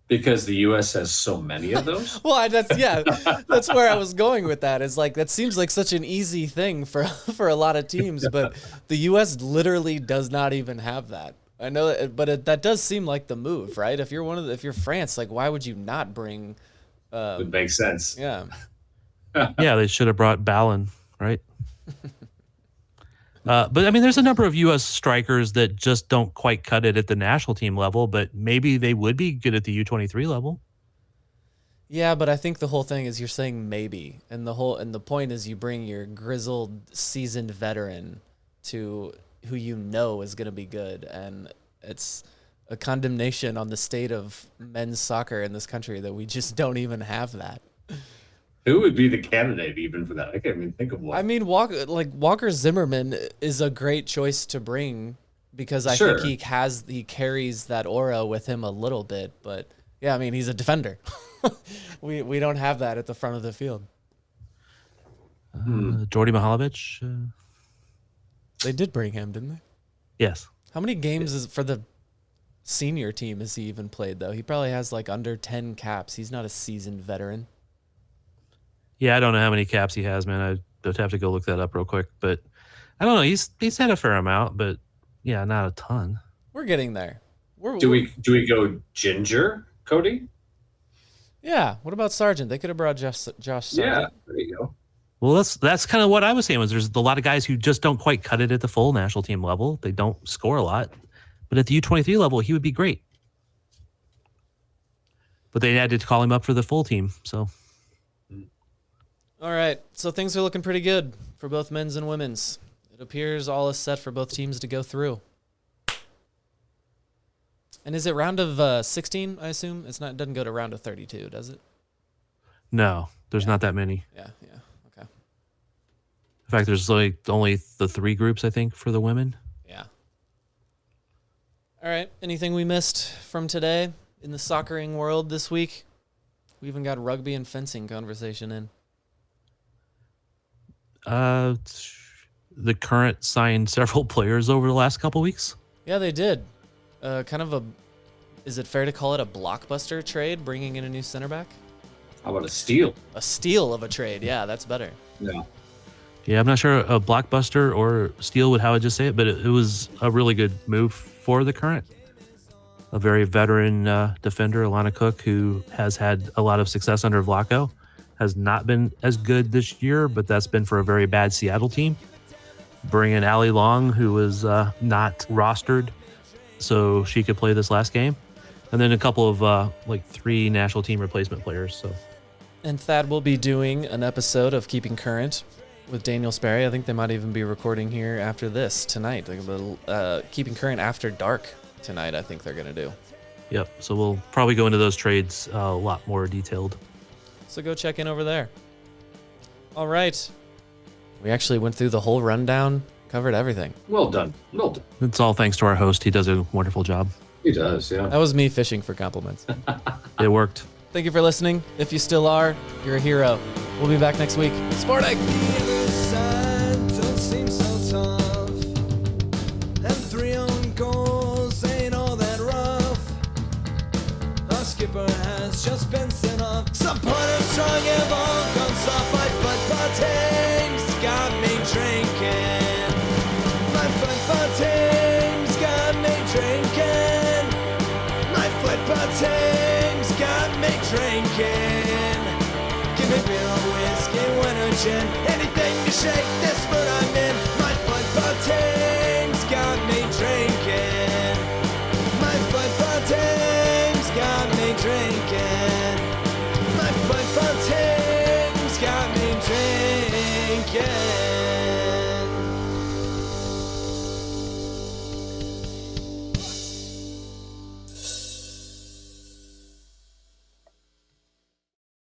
Because the U.S. has so many of those? Well, that's where I was going with that. Is that seems like such an easy thing for a lot of teams, but the U.S. literally does not even have that. I know, but that does seem like the move, right? If you're France, why would you not bring? Would make sense. Yeah. Yeah, they should have brought Ballon, right? But I mean, there's a number of U.S. strikers that just don't quite cut it at the national team level, but maybe they would be good at the U23 level. Yeah, but I think the whole thing is you're saying maybe, and the point is you bring your grizzled, seasoned veteran to who is going to be good, and it's a condemnation on the state of men's soccer in this country that we just don't even have that. Who would be the candidate even for that? I can't even think of one. I mean, Walker Zimmerman is a great choice to bring because I think he carries that aura with him a little bit. But yeah, I mean, he's a defender. we don't have that at the front of the field. Jordi Mihalovic. They did bring him, didn't they? Yes. How many games is for the senior team has he even played though? He probably has under 10 caps. He's not a seasoned veteran. Yeah, I don't know how many caps he has, man. I would have to go look that up real quick. But I don't know. He's had a fair amount, but yeah, not a ton. We're getting there. Do we go Ginger, Cody? Yeah. What about Sargent? They could have brought Josh Sargent. Yeah, there you go. Well, that's kind of what I was saying. Was there's a lot of guys who just don't quite cut it at the full national team level. They don't score a lot, but at the U23 level, he would be great. But they had to call him up for the full team, so. All right, so things are looking pretty good for both men's and women's. It appears all is set for both teams to go through. And is it round of 16, I assume? It doesn't go to round of 32, does it? No, there's not that many. Yeah, okay. In fact, there's only the 3 groups, I think, for the women. Yeah. All right, anything we missed from today in the soccering world this week? We even got rugby and fencing conversation in. The Current signed several players over the last couple weeks. Yeah, they did. Is it fair to call it a blockbuster trade, bringing in a new center back? How about a steal? A steal of a trade. Yeah, that's better. Yeah. Yeah, I'm not sure a blockbuster or steal would how I just say it, but it was a really good move for the Current. A very veteran defender, Alana Cook, who has had a lot of success under Vlaco, has not been as good this year, but that's been for a very bad Seattle team. Bring in Allie Long, who was not rostered, so she could play this last game. And then a couple of 3 national team replacement players. So, And Thad will be doing an episode of Keeping Current with Daniel Sperry. I think they might even be recording here after this tonight. Like a little Keeping Current After Dark tonight, I think they're going to do. yep. So we'll probably go into those trades a lot more detailed. So go check in over there. All right. We actually went through the whole rundown, covered everything. Well done. Well done. It's all thanks to our host. He does a wonderful job. He does, yeah. That was me fishing for compliments. It worked. Thank you for listening. If you still are, you're a hero. We'll be back next week. Sporting! The other side don't seem so tough. And 3 own goals ain't all that rough. Our skipper has just been sent off. Supporters strong have all gone soft. My football team's got me drinking. My football team's got me drinking. My football team's got me drinking. Give me beer or whiskey, wine or gin. Anything to shake this mood I'm in. My football team's got me drinking. My football team's got me drinking.